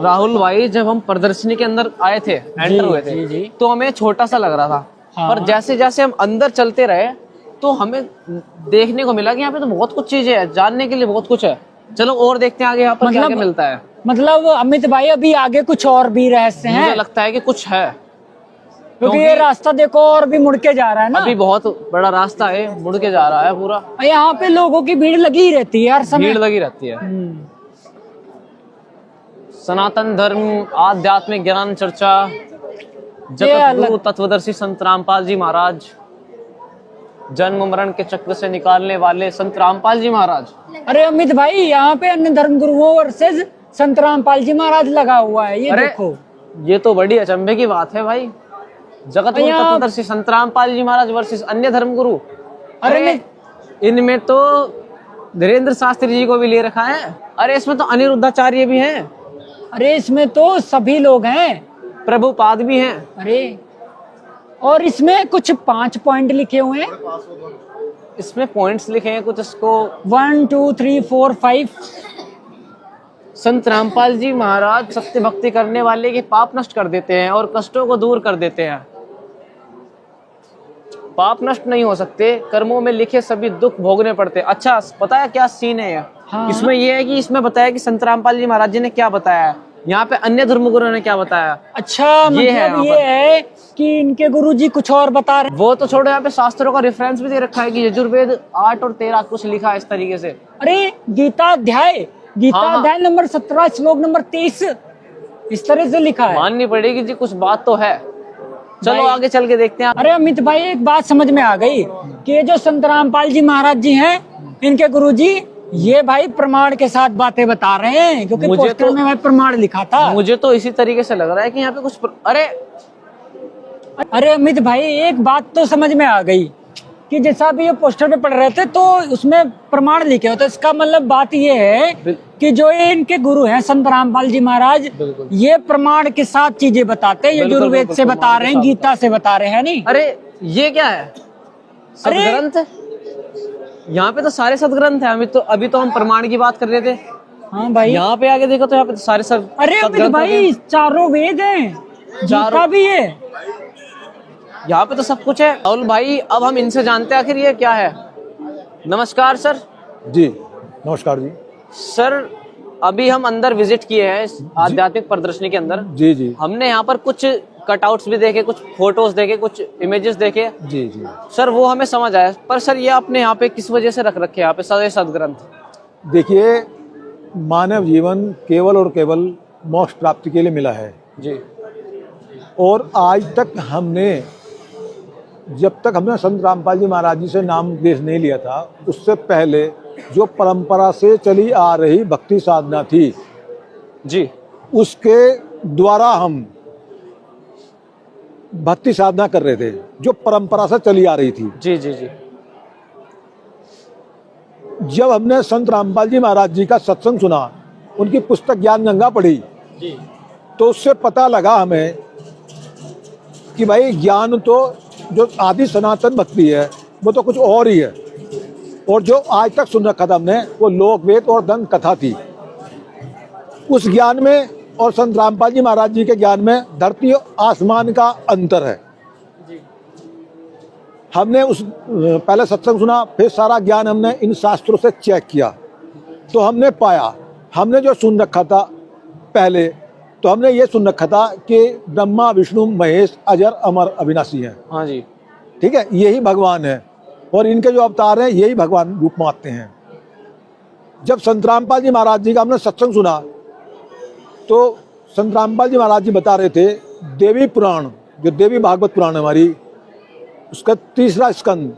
राहुल भाई, जब हम प्रदर्शनी के अंदर आए थे, एंटर हुए थे, जी। तो हमें छोटा सा लग रहा था। हाँ। पर जैसे जैसे हम अंदर चलते रहे तो हमें देखने को मिला कि यहाँ पे तो बहुत कुछ चीजें हैं, जानने के लिए बहुत कुछ है। चलो और देखते हैं आगे यहाँ पर क्या क्या मिलता है। मतलब अमित भाई अभी आगे कुछ और भी रहस्य हैं। मुझे लगता है कि कुछ है, क्योंकि ये रास्ता देखो और भी मुड़ के जा रहा है ना। अभी बहुत बड़ा रास्ता है, मुड़ के जा रहा है पूरा। यहाँ पे लोगों की भीड़ लगी ही रहती है हर समय। भीड़ लगी रहती है। सनातन धर्म, आध्यात्मिक ज्ञान चर्चा, जगत गुरु तत्वदर्शी संत रामपाल जी महाराज, जन्म मरण के चक्र से निकालने वाले संत रामपाल जी महाराज। अरे अमित भाई, यहाँ पे अन्य धर्म गुरुओं वर्सेस संत रामपाल जी महाराज लगा हुआ है, ये देखो। ये तो बड़ी अचंभे की बात है भाई। जगत गुरु तत्वदर्शी संत रामपाल जी महाराज वर्सेस अन्य धर्म गुरु। अरे इनमें तो धीरेन्द्र शास्त्री जी को भी ले रखा है। अरे इसमें तो अनिरुद्धाचार्य भी हैं। अरे इसमें तो सभी लोग हैं, प्रभुपाद भी हैं। अरे और इसमें कुछ 5 पॉइंट लिखे हुए हैं। इसमें पॉइंट्स लिखे हैं कुछ, इसको 1 2 3 4 5। संत रामपाल जी महाराज सत्य भक्ति करने वाले के पाप नष्ट कर देते हैं और कष्टों को दूर कर देते हैं। पाप नष्ट नहीं हो सकते, कर्मों में लिखे सभी दुख भोगने पड़ते। अच्छा पता है क्या सीन है? हाँ। इसमें ये है कि इसमें बताया कि संत रामपाल जी महाराज जी ने क्या बताया, यहाँ पे अन्य धर्मगुरुओं ने क्या बताया। अच्छा मतलब ये है कि इनके गुरुजी कुछ और बता रहे हैं। वो तो छोड़ो, यहाँ पे शास्त्रों का रेफरेंस भी दे रखा है कि यजुर्वेद 8 और 13 कुछ लिखा है इस तरीके से। अरे गीता अध्याय नंबर 17 श्लोक नंबर 23 इस तरह से लिखा है। माननी पड़ेगी जी, कुछ बात तो है। चलो आगे चल के देखते हैं। अरे अमित भाई, एक बात समझ में आ गई कि ये जो संत रामपाल जी महाराज जी हैं, इनके गुरुजी ये भाई प्रमाण के साथ बातें बता रहे हैं, क्योंकि पोस्टर में भाई प्रमाण लिखा था। मुझे तो इसी तरीके से लग रहा है कि यहाँ पे कुछ अरे अमित भाई, एक बात तो समझ में आ गई कि जैसा अभी ये पोस्टर पे पढ़ रहे थे तो उसमें प्रमाण लिखे हो, तो इसका मतलब बात ये है कि जो ये इनके गुरु हैं संत रामपाल जी महाराज, ये प्रमाण के साथ चीजें बताते हैं। यजुर्वेद से बता रहे हैं, गीता से बता रहे हैं। नहीं अरे ये क्या है? सदग्रंथ। यहाँ पे तो सारे सदग्रंथ है। अभी तो हम प्रमाण की बात कर रहे थे। हाँ भाई, यहाँ पे आगे देखो तो यहाँ पे तो सारे सब। अरे अमित भाई, चारों वेद हैं, गीता भी है, यहाँ पे तो सब कुछ है। राहुल भाई, अब हम इनसे जानते हैं आखिर ये क्या है। नमस्कार सर। जी नमस्कार जी। सर अभी हम अंदर विजिट किए हैं इस आध्यात्मिक प्रदर्शनी के अंदर। जी जी। हमने यहाँ पर कुछ कटआउट्स भी देखे, कुछ फोटोज देखे, कुछ इमेजेस देखे। जी जी सर वो हमें समझ आया, पर सर ये आपने यहाँ पे किस वजह से रख रखे हैं यहाँ पे सारे सदग्रंथ? देखिए, मानव जीवन केवल और केवल मोक्ष प्राप्ति के लिए मिला है जी। और आज तक हमने, जब तक हमने संत रामपाल जी महाराज जी से नाम देश नहीं लिया था, उससे पहले जो परंपरा से चली आ रही भक्ति साधना थी जी, उसके द्वारा हम भक्ति साधना कर रहे थे, जो परंपरा से चली आ रही थी। जी जी जी। जब हमने संत रामपाल जी महाराज जी का सत्संग सुना, उनकी पुस्तक ज्ञान गंगा पढ़ी जी, तो उससे पता लगा हमें कि भाई ज्ञान तो जो आदि सनातन भक्ति है वो तो कुछ और ही है, और जो आज तक सुन रखा था हमने वो लोक वेद और दंत कथा थी। उस ज्ञान में और संत रामपाल जी महाराज जी के ज्ञान में धरती और आसमान का अंतर है। हमने उस पहले सत्संग सुना, फिर सारा ज्ञान हमने इन शास्त्रों से चेक किया, तो हमने पाया, हमने जो सुन रखा था पहले, तो हमने ये सुन रखा था कि ब्रह्मा विष्णु महेश अजर अमर अविनाशी हैं। हाँ जी, ठीक है, यही भगवान है और इनके जो अवतार हैं यही भगवान रूप मानते हैं। जब संत रामपाल जी महाराज जी का हमने सत्संग सुना तो संत रामपाल जी महाराज जी बता रहे थे देवी पुराण, जो देवी भागवत पुराण है हमारी, उसका 3रा स्कंद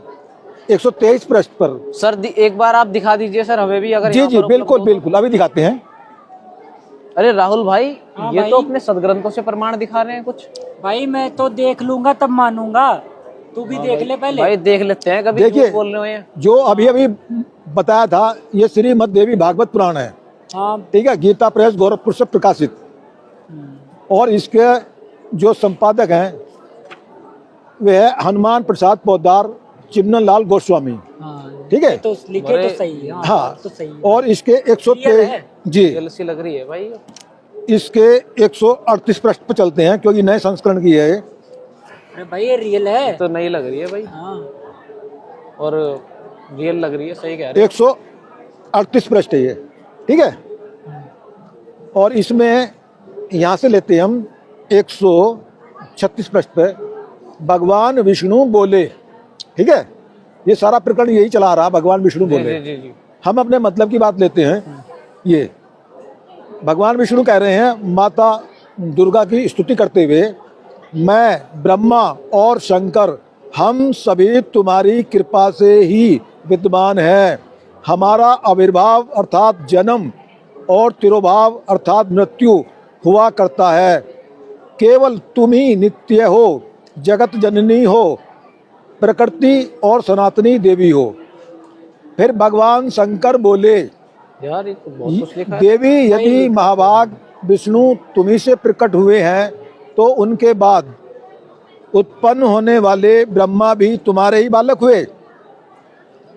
123 पृष्ठ पर। सर एक बार आप दिखा दीजिए सर हमें भी, अगर। जी जी बिल्कुल बिल्कुल, अभी दिखाते हैं। अरे राहुल भाई, ये भाई? तो अपने सदग्रंथों से प्रमाण दिखा रहे हैं कुछ। भाई मैं तो देख लूंगा तब मानूंगा, तू भी देख ले पहले। भाई देख लेते हैं, कभी देखिए, बोल रहे हो ये। जो अभी अभी बताया था ये श्रीमद् देवी भागवत पुराण है। हाँ ठीक है, गीता प्रेस गोरखपुर से प्रकाशित, और इसके जो संपादक हैं वे है हनुमान प्रसाद पोद्दार चिमनन लाल गोस्वामी। हाँ, ठीक है, तो लिखे तो सही है। हाँ, तो सही है। और इसके 123 जी जलसी लग रही है भाई। इसके 138 पृष्ठ पर चलते हैं, क्योंकि नए संस्करण की है ये। अरे भाई ये रियल है। तो नई लग रही है भाई, हाँ और रियल लग रही है, सही कह रहे 138 पृष्ठ है ये, ठीक है। और इसमें यहाँ से लेते हैं हम 136 पृष्ठ पे, भगवान विष्णु बोले, ठीक है। ये सारा प्रकरण यही चला रहा, भगवान विष्णु हो। बोले। जी जी जी। हम अपने मतलब की बात लेते हैं। ये भगवान विष्णु कह रहे हैं माता दुर्गा की स्तुति करते हुए, मैं ब्रह्मा और शंकर हम सभी तुम्हारी कृपा से ही विद्यमान हैं। हमारा आविर्भाव अर्थात जन्म और तिरोभाव अर्थात मृत्यु हुआ करता है। केवल तुम ही नित्य हो, जगत जननी हो, प्रकृति और सनातनी देवी हो। फिर भगवान शंकर बोले, यार ये तो बहुत कुछ लिखा है। देवी यदि महाभाग विष्णु तुम्ही से प्रकट हुए हैं तो उनके बाद उत्पन्न होने वाले ब्रह्मा भी तुम्हारे ही बालक हुए।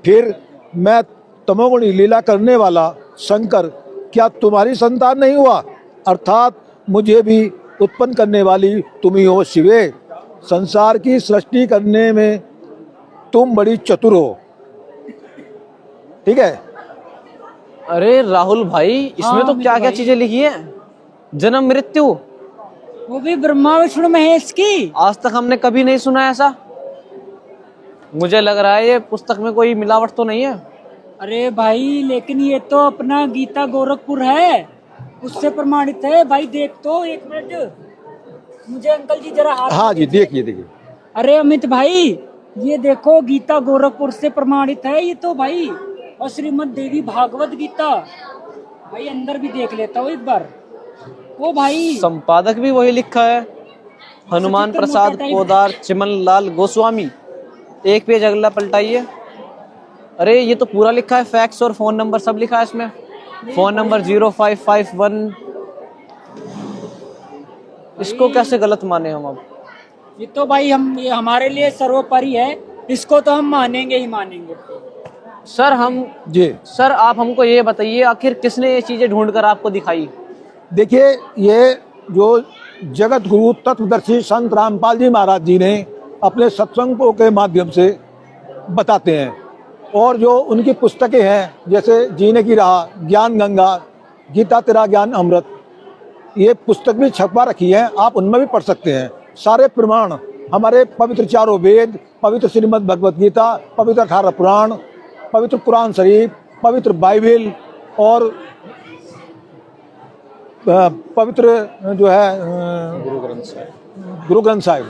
फिर मैं तमोगुणी लीला करने वाला शंकर क्या तुम्हारी संतान नहीं हुआ, अर्थात मुझे भी उत्पन्न करने वाली तुम ही हो शिवे। संसार की सृष्टि करने में तुम बड़ी चतुर हो, ठीक है। अरे राहुल भाई, इसमें तो क्या क्या चीजें लिखी है, जन्म मृत्यु, वो भी ब्रह्मा विष्णु महेश की। आज तक हमने कभी नहीं सुना ऐसा। मुझे लग रहा है ये पुस्तक में कोई मिलावट तो नहीं है। अरे भाई लेकिन ये तो अपना गीता गोरखपुर है, उससे प्रमाणित है भाई। देख तो एक मिनट, मुझे अंकल जी जरा हाथ। हाँ जी, देखिए देखिए। अरे अमित भाई ये देखो, गीता गोरखपुर से प्रमाणित है ये तो भाई, और श्रीमद् देवी भागवत गीता। भाई अंदर भी देख लेता हूँ एक बार। वो भाई संपादक भी वही लिखा है, हनुमान सचित्र प्रसाद मोटा टाइप। पोदार चिमन लाल गोस्वामी। एक पेज अगला पलटाइए। अरे ये तो पूरा लिखा है, फैक्स और फोन नंबर सब लिखा है इसमें। Phone number 0551। इसको कैसे गलत माने हम अब। ये तो भाई ये हमारे लिए सर्वोपरि है, इसको तो हम मानेंगे ही मानेंगे। सर हम जी सर आप हमको ये बताइए, आखिर किसने ये चीजें ढूंढ कर आपको दिखाई। देखिए, ये जो जगत गुरु तत्वदर्शी संत रामपाल जी महाराज जी ने अपने सत्संगों के माध्यम से बताते हैं, और जो उनकी पुस्तकें हैं जैसे जीने की राह, ज्ञान गंगा, गीता तेरा ज्ञान अमृत, ये पुस्तक भी छपवा रखी है, आप उनमें भी पढ़ सकते हैं। सारे प्रमाण हमारे पवित्र चारों वेद, पवित्र श्रीमद् भगवत गीता, पवित्र 18 पुराण, पवित्र कुरान शरीफ, पवित्र बाइबल और पवित्र जो है गुरु ग्रंथ साहिब,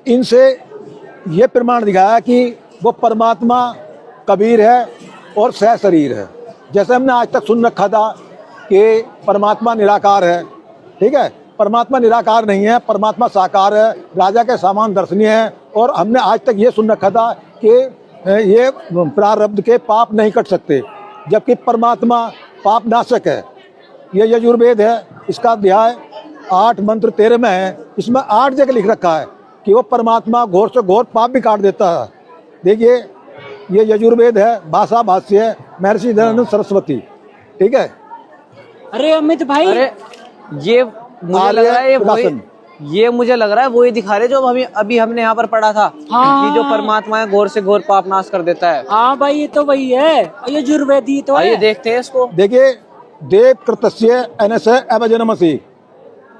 इनसे ये प्रमाण दिखाया कि वो परमात्मा कबीर है और सह शरीर है। जैसे हमने आज तक सुन रखा था कि परमात्मा निराकार है, ठीक है। परमात्मा निराकार नहीं है, परमात्मा साकार है, राजा के सामान दर्शनीय है। और हमने आज तक ये सुन रखा था कि ये प्रारब्ध के पाप नहीं कट सकते, जबकि परमात्मा पाप नाशक है। ये यजुर्वेद है, इसका अध्याय 8 मंत्र 13 में है। इसमें 8 जगह लिख रखा है कि वो परमात्मा घोर से घोर पाप भी काट देता है। देखिए, ये यजुर्वेद है, भाषा भाष्य है, महर्षि दयानंद सरस्वती, ठीक है। अरे अमित भाई, अरे ये मुझे लग रहा है ये मुझे लग रहा है वही दिखा रहे जो अभी हमने यहाँ पर पढ़ा था। हाँ। कि जो परमात्मा है घोर से घोर पाप नाश कर देता है। हाँ भाई ये तो वही है, ये यजुर्वेदी तो आइए है। देखते हैं इसको। देखिए, देव कृतस्य अनस्य एव जनमसि,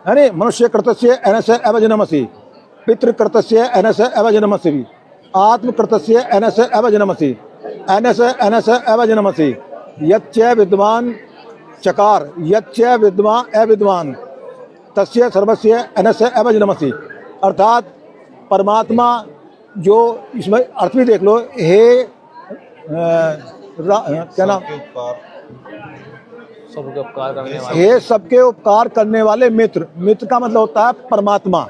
है नी, मनुष्य कृतस्य अनस्य एव जनमसि, पितृ कृतस्य अनस्य एव जनमसि, आत्म कृतस्य अनस्य एव जनमसि, अनस्य एव जनमसि, यच्च विद्वान चकार, यच्च विद्वान अविद्वान, तस्य सर्वस्य अनस्य एव जनमसि। अर्थात परमात्मा जो, इसमें अर्थ भी देख लो, हे क्या नाम, सबके उपकार करने वाले। हे सबके उपकार करने वाले मित्र। मित्र का मतलब होता है परमात्मा,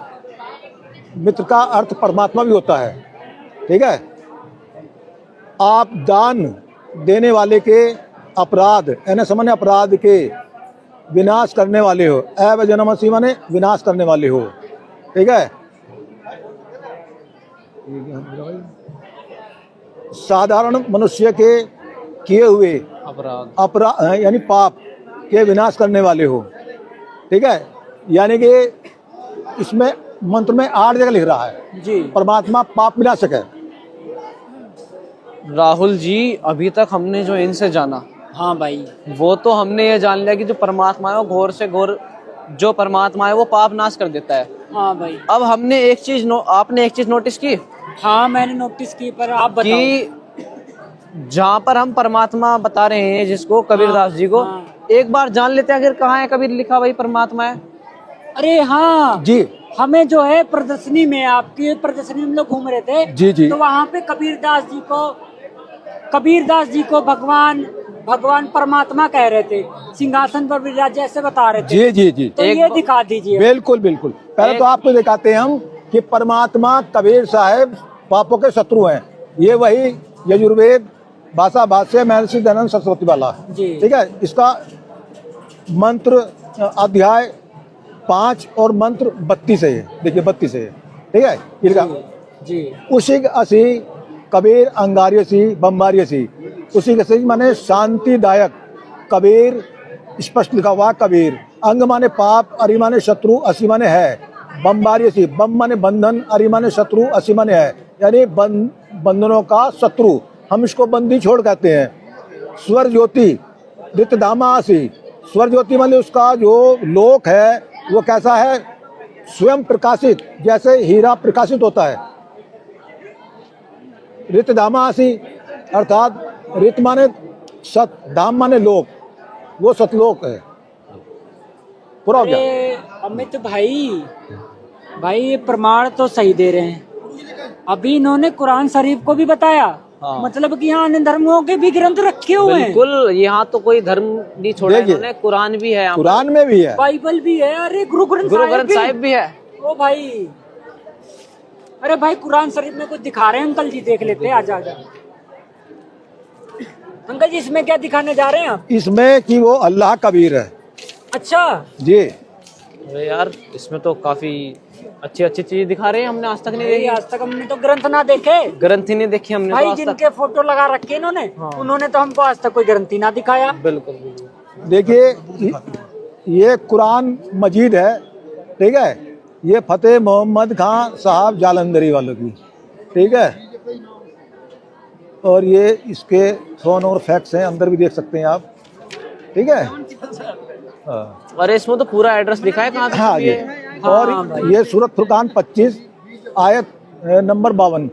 मित्र का अर्थ परमात्मा भी होता है, ठीक है। आप दान देने वाले के अपराध, यानी सामान्य अपराध के विनाश करने वाले हो। एव जनमसि माने विनाश करने वाले हो, ठीक है। साधारण मनुष्य के किए हुए अपराध अपराध यानी पाप के विनाश करने वाले हो। ठीक है, यानी कि इसमें मंत्र में 8 जगह लिख रहा है जी परमात्मा पाप विनाशक है। राहुल जी, अभी तक हमने जो इनसे जाना, हाँ भाई, वो तो हमने ये जान लिया कि जो परमात्मा है वो घोर से घोर, जो परमात्मा है वो पाप नाश कर देता है। हाँ भाई, अब हमने एक चीज आपने एक चीज नोटिस की हाँ मैंने नोटिस की, पर आप बताओ। कि जहाँ पर हम परमात्मा बता रहे हैं जिसको कबीरदास जी को, एक बार जान लेते हैं आखिर कहाँ है कबीर लिखा भाई परमात्मा है। अरे हाँ जी हमें जो है प्रदर्शनी में, आपकी प्रदर्शनी में हम लोग घूम रहे थे जी जी तो वहाँ पे कबीरदास जी को भगवान परमात्मा कह रहे थे, सिंहासन पर विराज ऐसे बता रहे थे। जी जी जी तो ये दिखा दीजिए। बिल्कुल बिल्कुल। पहले तो आपको दिखाते हैं हम कि परमात्मा कबीर साहब पापों के शत्रु हैं। ये वही यजुर्वेद भाषा भाष्य महर्षि दयानंद सरस्वती वाला, जी। ठीक है। इसका मंत्र अध्याय 5 और मंत्र 32 है, देखिए 32 है, ठीक है। इनका जी उसी असी कबीर अंगार्यसी बम्बार्यसी, उसी के माने शांतिदायक। कबीर स्पष्ट लिखा हुआ कबीर। अंग माने पाप, अरि माने शत्रु, असी माने है। बम्बार्यसी, बम माने बंधन, अरि माने शत्रु, असी माने है, यानी बंधनों का शत्रु। हम इसको बंदी छोड़ कहते हैं। स्वर ज्योति रितधामासी, स्वर ज्योति माने उसका जो लोक है वो कैसा है, स्वयं प्रकाशित, जैसे हीरा प्रकाशित होता है। रितधामासी अर्थात रित माने सत, धाम माने लोक, वो सतलोक है। पूरा हो गया। अरे अमित भाई ये प्रमाण तो सही दे रहे हैं। अभी इन्होंने कुरान शरीफ को भी बताया, हाँ। मतलब कि यहाँ अन्य धर्मों के भी ग्रंथ रखे हुए हैं। बिल्कुल, यहाँ तो कोई धर्म नहीं छोड़ा इन्होंने, कुरान भी है यहाँ पर। कुरान में भी है, बाइबल भी है, अरे गुरु ग्रंथ साहिब भी है। ओ भाई, अरे भाई कुरान शरीफ में कुछ दिखा रहे हैं अंकल जी, देख लेते हैं। आजा अंकल जी, इसमें क्या दिखाने जा रहे हैं आप? इसमें कि वो अल्लाह कबीर है। अच्छा जी, अरे यार, इसमें तो काफी अच्छी चीज दिखा रहे हैं, हमने आज तक नहीं देखी। आज तक हमने तो ग्रंथ ना देखे, ग्रंथ ही नहीं देखी हमने भाई तो आज तक। जिनके फोटो लगा रखे इन्होंने, हाँ। उन्होंने तो हमको आज तक कोई ग्रंथ ही ना दिखाया। बिल्कुल। देखिए ये कुरान मजीद है, ठीक है। ये फतेह मोहम्मद खान साहब जालंधरी वालों की, ठीक है। और ये इसके फोन और फैक्स हैं, अंदर भी देख सकते हैं आप, ठीक है। हाँ। अरे इसमें तो पूरा एड्रेस लिखा है कहाँ हाँ तक ये, है। और ये सूरत फुरकान 25 आयत नंबर 52,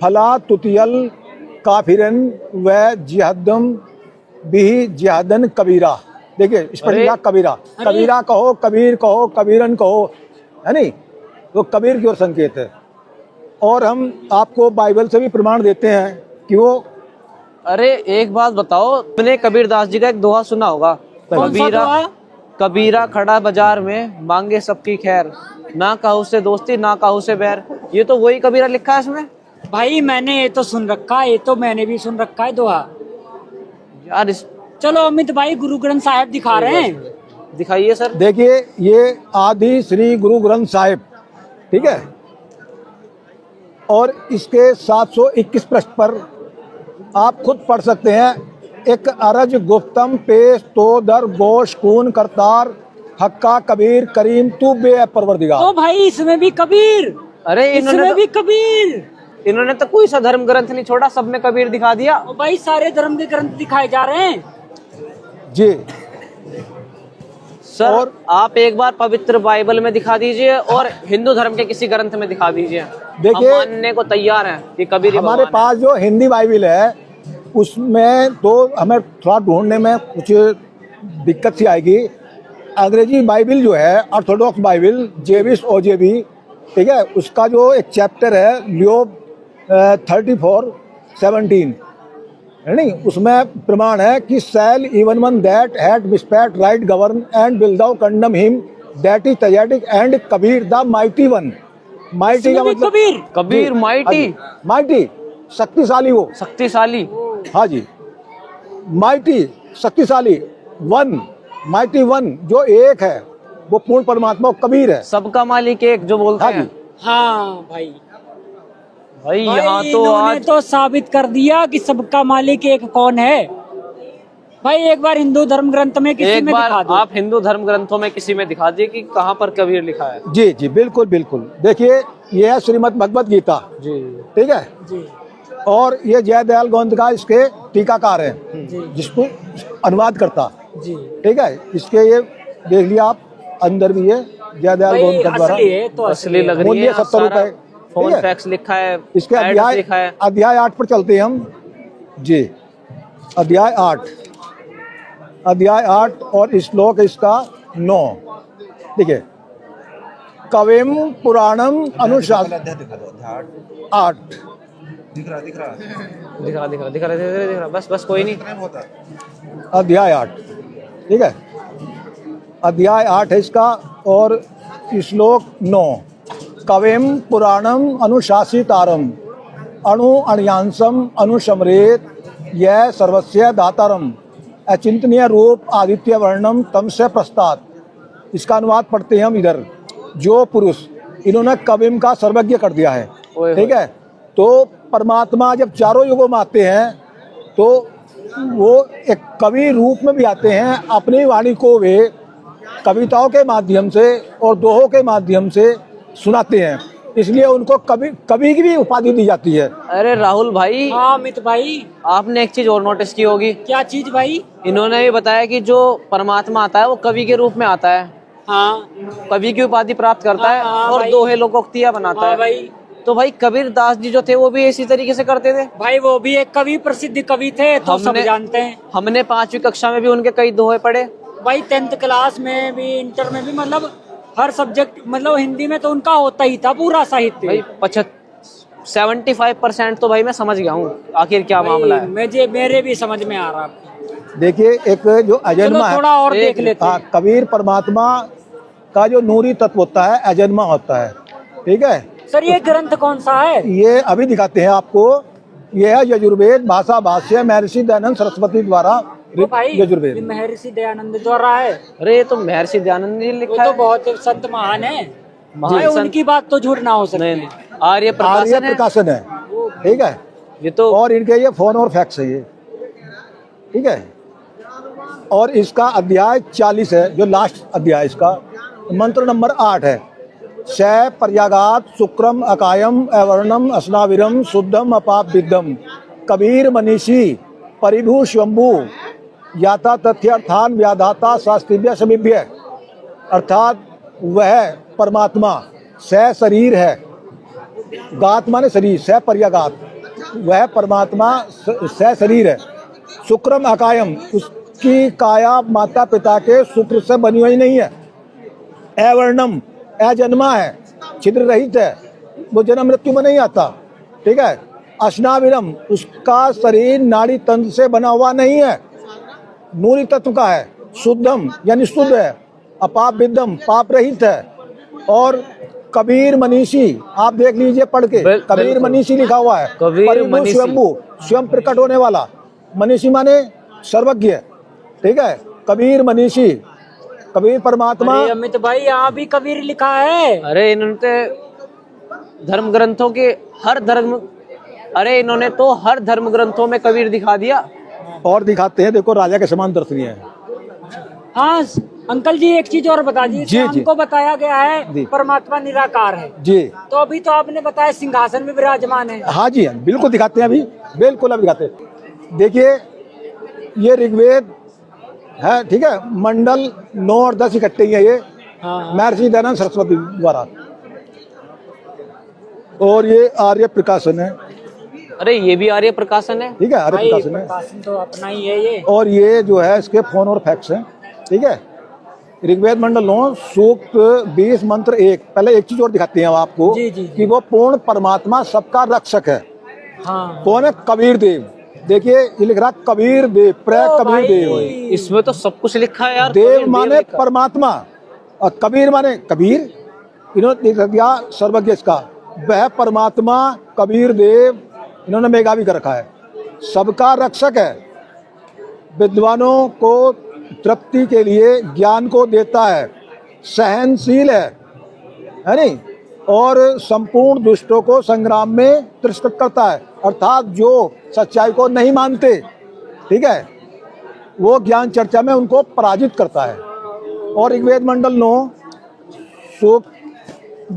फला तुतियल काफिरन व जिहादम बिही जिहादन कबीरा। देखिए इस पर लिखा कबीरा, कबीरा कहो, कबीर कहो, कबीरन कहो, है नहीं, तो कबीर की ओर संकेत है। और हम आपको बाइबल से भी प्रमाण देते हैं कि वो, अरे एक बात बताओ, तुमने कबीरदास जी का एक दोहा सुना होगा, कबीरा खड़ा बाजार में मांगे सबकी खैर, ना कहू से दोस्ती ना कहू से बैर। ये तो वही कबीरा लिखा है इसमें। भाई मैंने ये तो सुन रखा है, ये तो मैंने भी सुन रखा है दोहा यार। चलो अमित भाई, गुरु ग्रंथ साहिब दिखा रहे हैं, दिखाइए सर। देखिए ये आदि श्री गुरु ग्रंथ साहिब, ठीक है। और इसके 721 पृष्ठ पर आप खुद पढ़ सकते हैं। एक अरज गुफ्तम पेश तो दर गोश कून करतार, हक्का कबीर करीम तू बे परवरदिगार। ओ भाई इसमें भी कबीर, अरे इसमें भी कबीर। इन्होंने तो कोई सा धर्म ग्रंथ नहीं छोड़ा, सब में कबीर दिखा दिया। ओ भाई सारे धर्म के ग्रंथ दिखाए जा रहे हैं जी सर। और आप एक बार पवित्र बाइबल में दिखा दीजिए और हिंदू धर्म के किसी ग्रंथ में दिखा दीजिए, देखिए, हम मानने को तैयार हैं कि कबीर ही हमारे भगवान पास जो हिंदी बाइबल है उसमें तो हमें थोड़ा ढूंढने में कुछ दिक्कत सी आएगी। अंग्रेजी बाइबल जो है, ऑर्थोडॉक्स बाइबल जेविस ओजेबी, ठीक है, उसका जो एक चैप्टर है लियोब 34:17, है नहीं, उसमें प्रमाण है कि shall even one that had मिसपैट right govern and will thou condemn him that is तैयाटिक and Kabir the mighty one. Mighty का मतलब कबीर माइटी, माइटी शक्तिशाली, वो शक्तिशाली। हाँ जी, माइटी शक्तिशाली, वन माइटी वन जो एक है वो पूर्ण परमात्मा कबीर है, सबका मालिक एक जो बोलते हाँ हैं। जी। हाँ भाई, भाई यहाँ तो इन्होंने आज तो साबित कर दिया कि सबका मालिक एक कौन है। भाई एक बार हिंदू धर्म ग्रंथ में किसी एक में बार दिखा दो। आप हिंदू धर्म ग्रंथों में किसी में दिखा दिए कि कहाँ पर कबीर लिखा है। जी जी बिल्कुल बिल्कुल। देखिए ये है श्रीमद् भगवत गीता, जी ठीक है, जी और ये जयदयाल गोविंद इसके टीकाकार हैं, जी जिसको अनुवाद करता, जी। ठीक है। इसके ये देख लिया आप, अंदर भी ये जयदयाल भाई गोविंद द्वारा असली है तो असली लग रही मूल्य है। 70 रुपए, फोन ठीक है? फैक्स लिखा है, इसके एड्स अध्याय लिखा है। अध्याय 8 पर चलते हैं हम जी। अध्याय 8, अध्याय 8 और श्लोक इसका 9, देखिए, कविम पुराणम अनुशासन 8, दिख रहा बस कोई नहीं। अध्याय 8, ठीक है, अध्याय 8 है इसका और श्लोक 9, कविम पुराणम अनुशासितारम अणु अणयांसम अनुशमरेत यह सर्वस्य दातारम अचिंतनीय रूप आदित्य वर्णम तम से प्रस्तात। इसका अनुवाद पढ़ते हैं हम इधर। जो पुरुष, इन्होंने कविम का सर्वज्ञ कर दिया है, ठीक है। तो परमात्मा जब चारों युगों में आते हैं तो वो एक कवि रूप में भी आते हैं, अपनी वाणी को वे कविताओं के माध्यम से और दोहों के माध्यम से सुनाते हैं, इसलिए उनको कवि की भी उपाधि दी जाती है। अरे राहुल भाई, हाँ अमित भाई, आपने एक चीज और नोटिस की होगी। क्या चीज भाई? इन्होंने भी बताया कि जो परमात्मा आता है वो कवि के रूप में आता है, हाँ कवि की उपाधि प्राप्त करता है हाँ, और भाई। दोहे लोकोक्तियां बनाता हाँ है। भाई। तो भाई कबीर दास जी जो थे वो भी इसी तरीके से करते थे। भाई वो भी एक कवि, प्रसिद्ध कवि थे, तो सब जानते हैं। हमने 5वीं कक्षा में भी उनके कई दोहे पढ़े। भाई 10th क्लास में भी, इंटर में भी, मतलब हर सब्जेक्ट, मतलब हिंदी में तो उनका होता ही था पूरा साहित्य। भाई 75% तो भाई मैं समझ गया हूँ आखिर क्या मामला है। मुझे मेरे भी समझ में आ रहा है। देखिए, एक जो अजन्मा है, थोड़ा और देख लेते हैं। कबीर परमात्मा का जो नूरी तत्व होता है अजन्मा होता है, ठीक है। सर ये ग्रंथ कौन सा है? ये अभी दिखाते हैं आपको। ये है यजुर्वेद भाषा भाष्य महर्षि दयानंद सरस्वती द्वारा तो भाई यजुर्वेद। ये महर्षि दयानंद द्वारा है। अरे ये तो महर्षि दयानंद जी वो लिखा तो है। बहुत संत महान है, महान संत। उनकी बात तो झूठ ना हो सकती। नहीं नहीं, आर्य आर्य प्रकाशन है प्रकाशन है, ठीक है। ये तो। और इनके ये फोन और फैक्स है ये, ठीक है। और इसका अध्याय 40 है, जो लास्ट अध्याय इसका मंत्र नंबर 8 है। स पर्यागात शुक्रम अकायम अवर्णम अस्नाविरम शुद्धम अपाप विद्धम कबीर मनीषी परिभू स्वंभू याता तथ्यर्थान व्याधाता शास्त्रीय समीभ्य। अर्थात वह परमात्मा स शरीर है, गात माने शरीर, स पर्यागात, वह परमात्मा स शरीर है। शुक्रम अकायम, उसकी काया माता पिता के शुक्र से बनी हुई नहीं है। अवर्णम, अजन्मा है, छिद्र रहित है, वो जन्म मृत्यु में नहीं आता, ठीक है। अश्नाविरम, उसका शरीर नाड़ी तंत्र से बना हुआ नहीं है, नूरी तत्व का है। शुद्धम यानी शुद्ध है। अपाप विद्धम, पाप रहित है। और कबीर मनीषी, आप देख लीजिए पढ़ के, कबीर मनीषी लिखा हुआ है। कबीर मनीषी, स्वयंभू, स्वयं प्रकट होने वाला। मनीषी माने सर्वज्ञ, ठीक है। कबीर मनीषी, कबीर परमात्मा। अरे अमित भाई यहाँ भी कबीर लिखा है। अरे इन्होंने धर्म ग्रंथों के हर धर्म, अरे इन्होंने तो हर धर्म ग्रंथों में कबीर दिखा दिया। और दिखाते हैं, देखो राजा के समान दर्शनीय है। हाँ अंकल जी एक चीज और बता दीजिए। जी, जी। हमको बताया गया जी। है परमात्मा निराकार है जी, तो अभी तो आपने बताया सिंहासन में विराजमान है। हाँ जी, बिल्कुल दिखाते हैं अभी, बिल्कुल अभी दिखाते हैं। देखिए ये ऋग्वेद है, ठीक है। मंडल 9 और 10 इकट्ठे ही है ये, हाँ। महर्षि दयानंद सरस्वती द्वारा। और ये आर्य प्रकाशन है, अरे ये भी आर्य प्रकाशन है। ठीक है, आर्य भाई प्रकाशन है। प्रकाशन तो अपना ही है ये। और ये जो है इसके फोन और फैक्स हैं, ठीक है। ऋग्वेद मंडल 9 सूक्त 20 मंत्र 1। पहले एक चीज और दिखाते हैं हम आपको, जी, जी, जी। कि वो पूर्ण परमात्मा सबका रक्षक है। हाँ कौन है? कबीर देव। देखिए ये लिख रहा कबीर देव, प्र ओ कबीर भाई। देव। इसमें तो सब कुछ लिखा है यार। देव कबीर माने लिखा। परमात्मा और कबीर माने कबीर। इन्होंने लिख दिया सर्वज्ञ इसका, वह परमात्मा कबीर देव, इन्होंने मेघावी कर रखा है। सबका रक्षक है, विद्वानों को तृप्ति के लिए ज्ञान को देता है, सहनशील है नहीं, और संपूर्ण दुष्टों को संग्राम में तिरस्कृत करता है। अर्थात जो सच्चाई को नहीं मानते, ठीक है, वो ज्ञान चर्चा में उनको पराजित करता है। और ऋग्वेद मंडल 9 सूक्त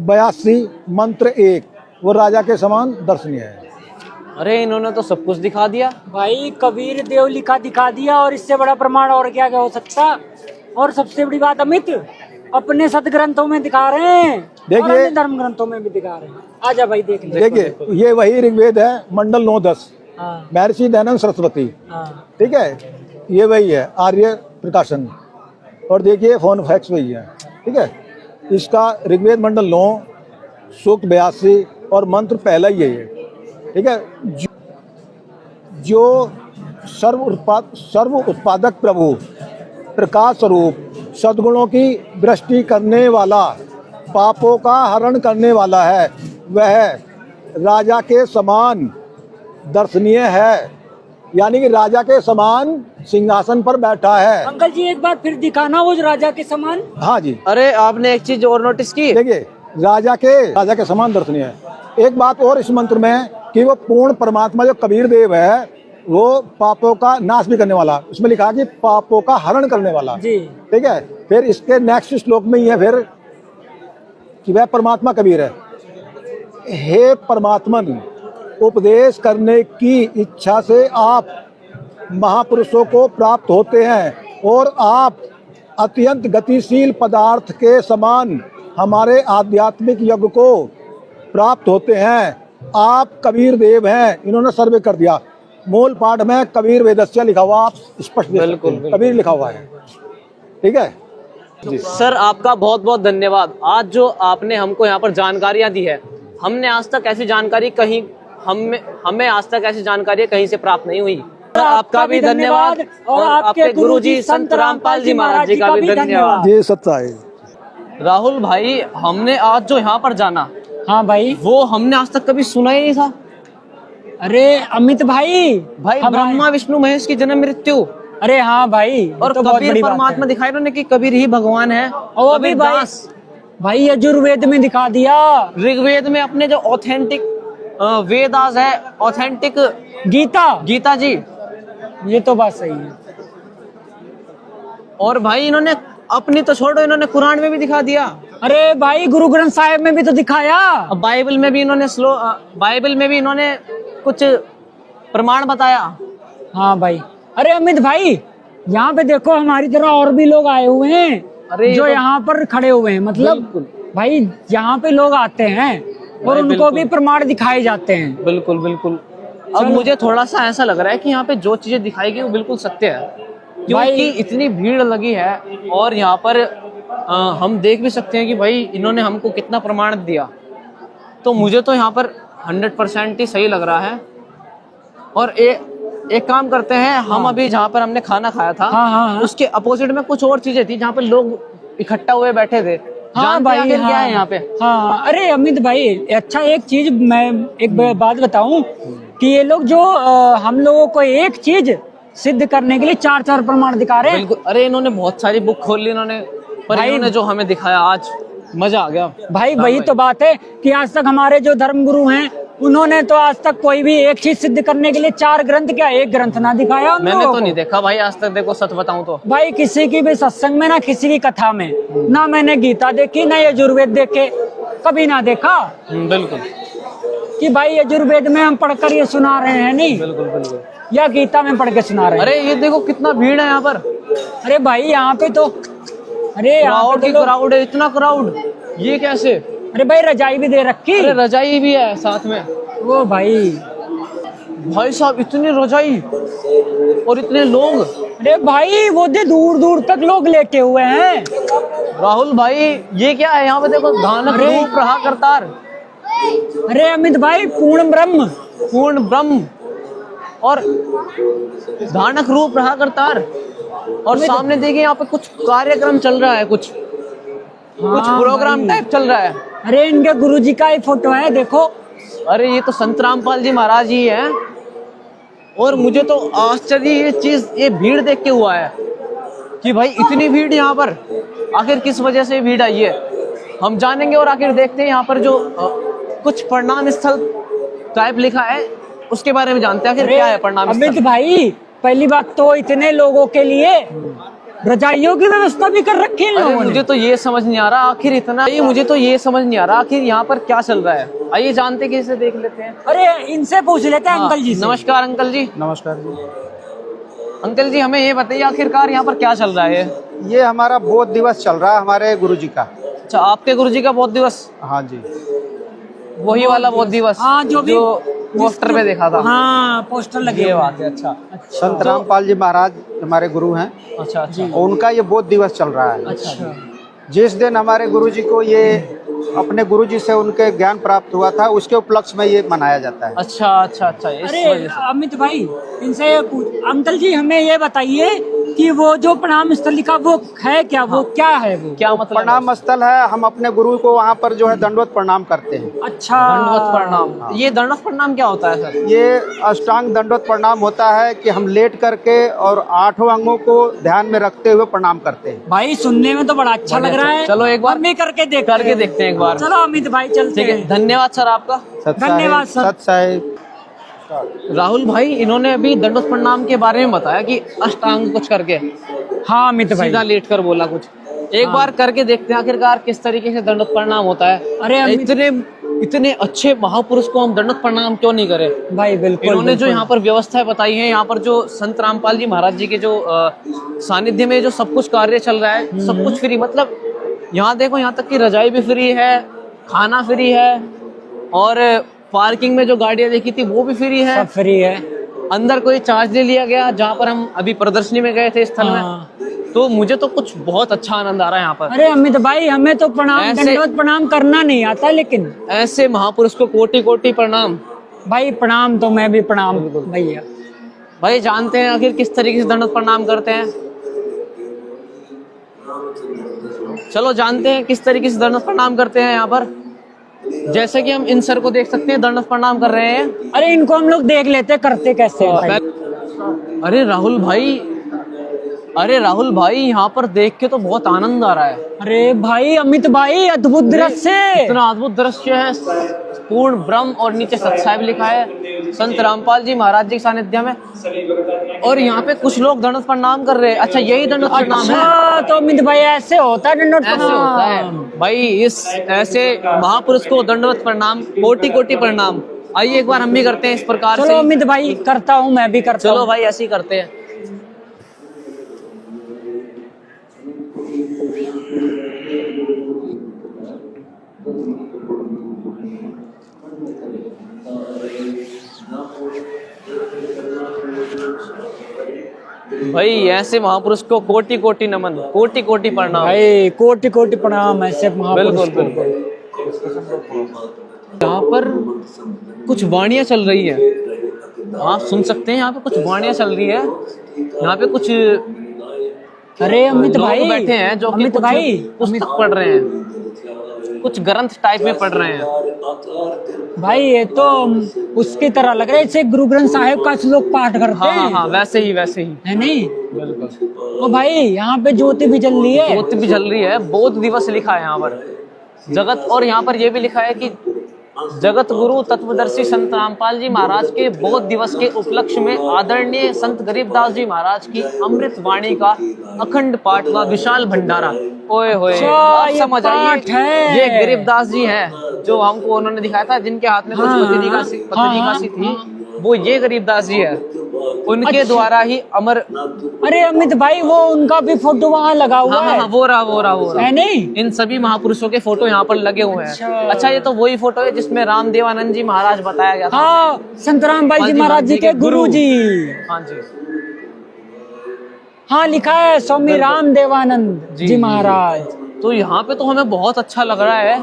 82 मंत्र 1 वो राजा के समान दर्शनीय है। अरे इन्होंने तो सब कुछ दिखा दिया। भाई कबीर देव लिखा दिखा दिया, और इससे बड़ा प्रमाण और क्या क्या हो सकता। और सबसे बड़ी बात अमित, अपने सदग्रंथों में दिखा रहे हैं, देखिए, और अन्य धर्म ग्रंथों में भी दिखा रहे हैं। आजा भाई देख ले। देखिए ये वही ऋग्वेद है मंडल 9-10 हाँ, महर्षि दयानंद सरस्वती, हाँ, ठीक है, ये वही है आर्य प्रकाशन। और देखिए फोन फैक्स वही है, ठीक है। इसका ऋग्वेद मंडल 9 सूक्त 82 और मंत्र पहला ही है, ठीक है। जो सर्व उत्पादक प्रभु प्रकाश स्वरूप सद्गुणों की दृष्टि करने वाला, पापों का हरण करने वाला है, वह राजा के समान दर्शनीय है। यानी कि राजा के समान सिंहासन पर बैठा है। अंकल जी एक बार फिर दिखाना वो जो राजा के समान। हाँ जी, अरे आपने एक चीज और नोटिस की? देखिए राजा के समान दर्शनीय है। एक बात और इस मंत्र में कि वो पूर्ण परमात्मा जो कबीर देव है वो पापों का नाश भी करने वाला, उसमें लिखा कि पापों का हरण करने वाला जी, ठीक है। फिर इसके नेक्स्ट श्लोक में ही है फिर कि वह परमात्मा कबीर है। हे परमात्मन, उपदेश करने की इच्छा से आप महापुरुषों को प्राप्त होते हैं और आप अत्यंत गतिशील पदार्थ के समान हमारे आध्यात्मिक यज्ञ को प्राप्त होते हैं। आप कबीर देव हैं। इन्होंने सर्वे कर दिया। मूल पाठ में कबीर वेदस्य लिखा हुआ, आप स्पष्ट देख सकते हैं, कबीर लिखा हुआ है, ठीक है जी। सर आपका बहुत बहुत धन्यवाद। आज जो आपने हमको यहाँ पर जानकारियाँ दी है, हमने आज तक ऐसी जानकारी कहीं हमें आज तक ऐसी जानकारी कहीं से प्राप्त नहीं हुई। आपका भी धन्यवाद और आपके गुरुजी संत रामपाल जी महाराज जी का भी धन्यवाद। ये सच्चा है। राहुल भाई, हमने आज जो यहाँ पर जाना, हाँ भाई, वो हमने आज तक कभी सुना ही नहीं था। अरे अमित भाई, ब्रह्मा विष्णु महेश की जन्म मृत्यु, अरे हाँ भाई, और तो बहुत कबीर बड़ी बात परमात्मा है। दिखाई उन्होंने कि कबीर ही भगवान है। और अभी भाई यजुर्वेद में दिखा दिया, ऋग्वेद में अपने जो ऑथेंटिक वेदास है, ऑथेंटिक गीता जी, ये तो बात सही है। और भाई इन्होंने अपनी तो छोड़ो, इन्होंने कुरान में भी दिखा दिया। अरे भाई गुरु ग्रंथ साहिब में भी तो दिखाया। अब बाइबल में भी इन्होंने कुछ प्रमाण बताया। हाँ भाई, अरे अमित भाई, यहाँ पे देखो हमारी तरह और भी लोग आए हुए हैं, अरे जो यहाँ पर खड़े हुए हैं। मतलब भाई यहाँ पे लोग आते हैं और उनको भी प्रमाण दिखाए जाते हैं। बिल्कुल बिल्कुल। अब मुझे थोड़ा सा ऐसा लग रहा है कि यहाँ पे जो चीजें दिखाई गई वो बिल्कुल सत्य है, क्योंकि इतनी भीड़ लगी है। और यहाँ पर हम देख भी सकते हैं कि भाई इन्होंने हमको कितना प्रमाण दिया। तो मुझे तो यहाँ पर 100% ही सही लग रहा है। और एक काम करते हैं, हम अभी जहाँ पर हमने खाना खाया था, हाँ। उसके अपोजिट में कुछ और चीजें थी जहाँ पर लोग इकट्ठा हुए बैठे थे। हाँ भाई, क्या है यहाँ पे? हाँ, अरे अमित भाई, अच्छा एक चीज मैं एक बात बताऊं कि ये लोग जो हम लोगों को एक चीज सिद्ध करने के लिए 4 प्रमाण दिखा रहे हैं। बिल्कुल। अरे इन्होंने बहुत सारी बुक खोल ली इन्होंने, पर इन्होंने जो हमें दिखाया आज मजा आ गया भाई। वही तो बात है कि आज तक हमारे जो धर्म गुरु हैं उन्होंने तो आज तक कोई भी एक चीज सिद्ध करने के लिए 4 ग्रंथ क्या एक ग्रंथ ना दिखाया। मैंने तो नहीं देखा भाई आज तक। देखो सच बताऊं तो भाई, किसी की भी सत्संग में, ना किसी की कथा में, ना मैंने गीता देखी, ना यजुर्वेद देखे, कभी ना देखा। बिल्कुल कि भाई यजुर्वेद में हम पढ़कर ये सुना रहे हैं, नहीं बिल्कुल बिल्कुल, या गीता में पढ़ के सुना रहे हैं। अरे ये देखो कितना भीड़ है यहाँ पर। अरे भाई यहाँ पे तो, अरे क्राउड है, इतना क्राउड, ये कैसे? अरे भाई रजाई भी दे रखी। अरे रजाई भी है साथ में। वो भाई साहब इतनी रजाई और इतने लोग। अरे भाई वो दे दूर दूर तक लोग लेटे हुए हैं। राहुल भाई ये क्या है यहाँ पे? देखो धानक रूप रहा करतार। अरे अमित भाई, पूर्ण ब्रह्म और धानक रूप रहा करतार। और सामने देखिए यहाँ पे कुछ कार्यक्रम चल रहा है, कुछ प्रोग्राम टाइप चल रहा है। अरे इनके गुरुजी का ही फोटो है, देखो। अरे ये तो संत रामपाल जी महाराज ही हैं। और मुझे तो आश्चर्य ये भीड़ देख के हुआ है कि भाई इतनी भीड़ यहाँ पर, आखिर किस वजह से भीड़ आई है हम जानेंगे। और आखिर देखते हैं यहाँ पर जो कुछ प्रणाम स्थल टाइप लिखा है उसके बारे में जानते हैं, आखिर क्या है प्रणाम स्थल। अमित भाई, पहली बात तो इतने लोगों के लिए रजाइयों की व्यवस्था भी कर रखी है इन अरे लोगों ने। मुझे तो ये समझ नहीं आ रहा आखिर इतना, ये मुझे तो ये समझ नहीं आ रहा आखिर यहाँ पर क्या चल रहा है। आइए जानते कि इसे देख लेते हैं। अरे इनसे पूछ लेते हैं अंकल जी से। नमस्कार अंकल जी। नमस्कार जी। अंकल जी हमें ये बताइए आखिरकार यहाँ पर क्या चल रहा है। ये हमारा बौद्ध दिवस चल रहा है हमारे गुरुजी का। अच्छा, आपके गुरुजी का बौद्ध दिवस? हाँ जी, वही वाला बौद्ध दिवस हाँ, जो भी पोस्टर पे देखा था। हाँ, पोस्टर लगे ये हुए बात है। अच्छा संत रामपाल जी महाराज हमारे गुरु हैं। अच्छा अच्छा और उनका ये बौद्ध दिवस चल रहा है। अच्छा। जिस दिन हमारे गुरुजी को ये अपने गुरुजी से उनके ज्ञान प्राप्त हुआ था, उसके उपलक्ष्य में ये मनाया जाता है। अच्छा अच्छा अच्छा, इस अरे वजह से। अमित भाई, इनसे अंकल जी हमें ये बताइए कि वो जो प्रणाम स्थल लिखा वो है क्या, वो क्या है वो? क्या मतलब? प्रणाम स्थल है, हम अपने गुरु को वहाँ पर जो है दंडवत प्रणाम करते हैं। अच्छा, दंडवत प्रणाम। ये दंडवत प्रणाम क्या होता है सर? ये अष्टांग दंडवत प्रणाम होता है कि हम लेट करके और 8 अंगों को ध्यान में रखते हुए प्रणाम करते हैं। भाई सुनने में तो बड़ा अच्छा लग रहा है। चलो एक बार हम भी करके देखते हैं एक बार। चलो अमित भाई चलते ठीक है, हैं। धन्यवाद सर आपका। धन्यवाद सर। सत साहिब। राहुल भाई, इन्होंने अभी दंडवत प्रणाम के बारे में बताया कि अष्टांग कुछ करके, हाँ अमित भाई, सीधा लेट कर बोला कुछ। एक बार करके देखते हैं आखिरकार किस तरीके से दंडवत प्रणाम होता है। अरे अमित इतने अच्छे महापुरुष को हम दंडवत प्रणाम क्यों नहीं करें? भाई बिल्कुल। इन्होंने जो यहाँ पर व्यवस्थाएं बताई हैं, यहाँ पर जो संत रामपाल जी महाराज जी के जो सानिध्य में जो सब कुछ कार्य चल रहा है, सब कुछ फ्री। मतलब यहाँ देखो, यहाँ तक कि रजाई भी फ्री है, खाना फ्री है, और पार्किंग में जो गाड़ियां देखी थी वो भी फ्री है। सब फ्री है। अंदर कोई चार्ज नहीं लिया गया। जहाँ पर हम अभी प्रदर्शनी में गए थे स्थल हाँ। में, तो मुझे तो कुछ बहुत अच्छा आनंद आ रहा है यहाँ पर। अरे अमित भाई, हमें तो प्रणाम दंडवत प्रणाम करना नहीं आता, लेकिन ऐसे महापुरुष को कोटि कोटि प्रणाम। भाई प्रणाम तो मैं भी प्रणाम भैया। भाई जानते हैं आखिर किस तरीके से दंडवत प्रणाम करते हैं? चलो जानते हैं किस तरीके से दंडवत प्रणाम करते हैं यहाँ पर। जैसे कि हम इन सर को देख सकते हैं, दंडवत प्रणाम कर रहे हैं। अरे इनको हम लोग देख लेते करते कैसे हैं भाई। अरे राहुल भाई, यहाँ पर देख के तो बहुत आनंद आ रहा है। अरे भाई अमित भाई, अद्भुत दृश्य। इतना अद्भुत दृश्य है। पूर्ण ब्रह्म और नीचे सत साहिब लिखा है, संत रामपाल जी महाराज जी के सानिध्य में। और यहाँ पे कुछ लोग दंडवत प्रणाम कर रहे हैं। अच्छा, यही दंडवत प्रणाम है? अच्छा, तो अमित भाई ऐसे होता है दंडवत ऐसे होता है भाई। इस ऐसे महापुरुष को दंडवत प्रणाम, कोटि कोटि प्रणाम। आइए एक बार हम भी करते हैं इस प्रकार से। चलो अमित भाई, करता हूँ, मैं भी करता हूँ। चलो भाई, ऐसे ही करते हैं। भाई ऐसे महापुरुष को कोटि कोटि नमन, कोटि कोटि प्रणाम। भाई कोटि कोटि प्रणाम ऐसे महापुरुष बिल्कुल को। बिल्कुल। यहाँ पर कुछ वाणियाँ चल रही है, आप सुन सकते हैं। यहाँ पे कुछ वाणियाँ चल रही है। यहाँ पे कुछ अरे अमित लोग भाई बैठे हैं जो कि अमित कुछ भाई पुस्तक पढ़ रहे हैं, कुछ ग्रंथ टाइप में पढ़ रहे हैं। भाई ये तो उसकी तरह लग रहा है जैसे गुरु ग्रंथ साहिब का लोग पाठ करते हाँ हाँ हैं। हाँ, वैसे ही है नहीं? बिल्कुल। तो भाई यहाँ पे ज्योति भी जल रही है। ज्योति भी जल रही है। बौद्ध दिवस लिखा है यहाँ पर जगत, और यहाँ पर यह भी लिखा है कि जगत गुरु तत्वदर्शी संत रामपाल जी महाराज के बौद्ध दिवस के उपलक्ष्य में आदरणीय संत गरीबदास जी महाराज की अमृत वाणी का अखंड पाठ व विशाल भंडारा। ओए होए, आप ये समझ पाठ आइए, है। ये गरीबदास जी हैं जो हमको उन्होंने दिखाया था, जिनके हाथ में कुछ पत्री निकासी थी, वो ये गरीबदास जी है। उनके द्वारा ही अमर। अरे अमित भाई, वो उनका भी फोटो वहाँ लगा हुआ हाँ है। हाँ, वो रहा है नहीं? इन सभी महापुरुषों के फोटो यहाँ पर लगे हुए हैं। अच्छा, ये तो वही फोटो है जिसमें रामदेवानंद जी महाराज बताया गया था। हाँ, संत रामपाल जी महाराज जी के गुरु जी। हाँ जी, हाँ लिखा है स्वामी रामदेवानंद जी महाराज। तो यहाँ पे तो हमें बहुत अच्छा लग रहा है।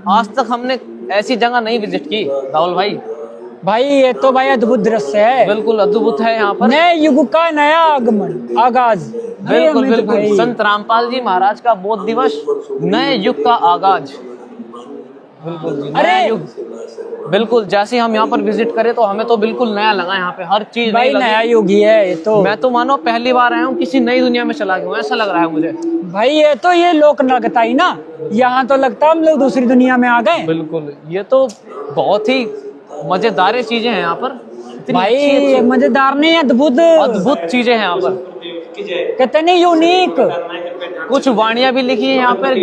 आज तक हमने ऐसी जगह नहीं विजिट की राहुल भाई। भाई ये तो भाई अद्भुत दृश्य है। बिल्कुल अद्भुत है। यहाँ पर नए युग का नया आगमन, आगाज। बिल्कुल बिल्कुल, संत रामपाल जी महाराज का बौद्ध दिवस, नए युग का आगाज। बिल्कुल नया युग। बिल्कुल, जैसे हम यहाँ पर विजिट करें तो हमें तो बिल्कुल नया लगा। यहाँ पे हर चीज भाई नया युग ही है ये तो। मैं तो मानो पहली बार आया हूँ, किसी नई दुनिया में चला गया हूँ, ऐसा लग रहा है मुझे। भाई ये तो ये लोक लगता ही ना, यहाँ तो लगता है हम लोग दूसरी दुनिया में आ गए। बिल्कुल, ये तो बहुत ही मजेदार चीजें हैं यहाँ पर। इतनी भाई मजेदार नहीं, अद्भुत अद्भुत चीजें हैं यहाँ पर। कहते नहीं यूनिक। कुछ वाणियां भी लिखी है यहाँ पर।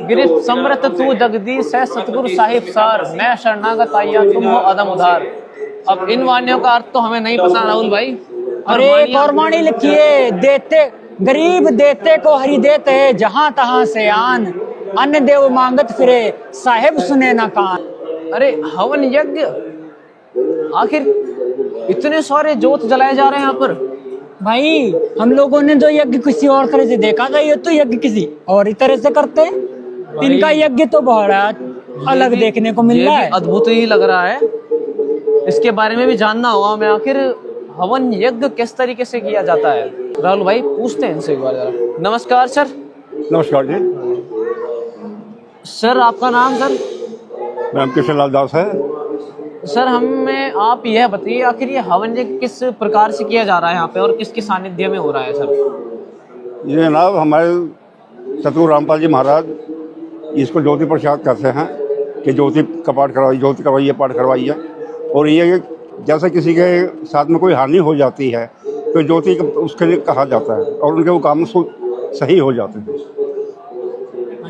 गिरिश समृत तू जगदीश है सतगुरु साहिब सार, मैं शरणागत आया तुम हो अदम उधार। अब इन वाणियों का अर्थ तो हमें नहीं पता राहुल भाई। अरे एक और वाणी लिखी है, देते गरीब देते को हरि देते है, जहां तहां से आन, अन्न देव मांगत फिरे, साहेब सुने ना कान। अरे हवन यज्ञ, आखिर इतने सारे जोत जलाए जा रहे हैं यहाँ पर। भाई हम लोगों ने जो यज्ञ किसी और तरह से देखा था, ये तो यज्ञ किसी और ही तरह से करते हैं। इनका यज्ञ तो बहुत अलग देखने को मिल रहा है, अद्भुत ही लग रहा है। इसके बारे में भी जानना होगा हमें, आखिर हवन यज्ञ किस तरीके से किया जाता है। राहुल भाई पूछते हैं इनसे एक बार जरा। नमस्कार सर। नमस्कार जी। सर आपका नाम सर? नाम कृष्णलाल दास है। सर हमें आप यह बताइए, आखिर ये हवन यज्ञ किस प्रकार से किया जा रहा है यहाँ पे और किसके सानिध्य में हो रहा है सर? ये जनाब हमारे सतगुरु रामपाल जी महाराज इसको ज्योति प्रसाद कहते हैं कि ज्योति का पाठ करवाइए, ज्योति करवाइए, पाठ करवाइए। और ये जैसे किसी के साथ में कोई हानि हो जाती है तो ज्योति उसके लिए कहा जाता है और उनके वो काम सही हो जाते हैं।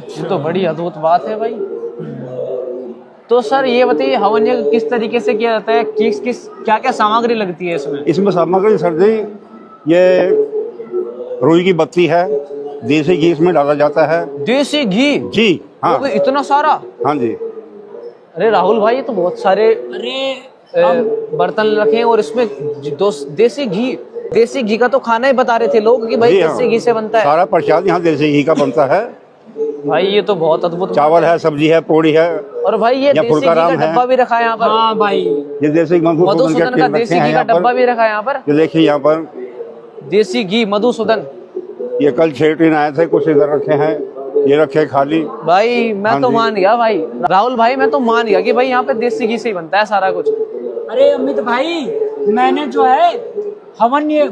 ये तो बड़ी अद्भुत बात है भाई। तो सर ये बताइए हवन यज्ञ किस तरीके से किया जाता है, किस किस क्या क्या सामग्री लगती है इसमें? इसमें सामग्री सर जी ये रुई की बत्ती है, देसी घी इसमें डाला जाता है। देसी घी? जी हाँ। तो इतना सारा? हाँ जी। अरे राहुल भाई ये तो बहुत सारे बर्तन रखे हैं और इसमें देसी घी का तो खाना ही बता रहे थे लोग कि भाई देसी घी से बनता है। सारा प्रसाद यहाँ देसी घी का बनता है भाई। ये तो बहुत अद्भुत। चावल है, सब्जी है, पोड़ी है। और भाई ये देसी घी का डब्बा भी रखा है यहाँ पर। हाँ भाई ये देसी मधुसूदन का देसी घी का डब्बा भी रखा है यहाँ पर। ये देखिए यहाँ पर देसी घी मधुसूदन। ये कल 6 टीन आए थे, कुछ इधर रखे हैं, ये रखे खाली। भाई मैं तो मान गया भाई, राहुल भाई मैं तो मान गया कि भाई यहाँ पे देसी घी से ही बनता है सारा कुछ। अरे अमित भाई मैंने जो है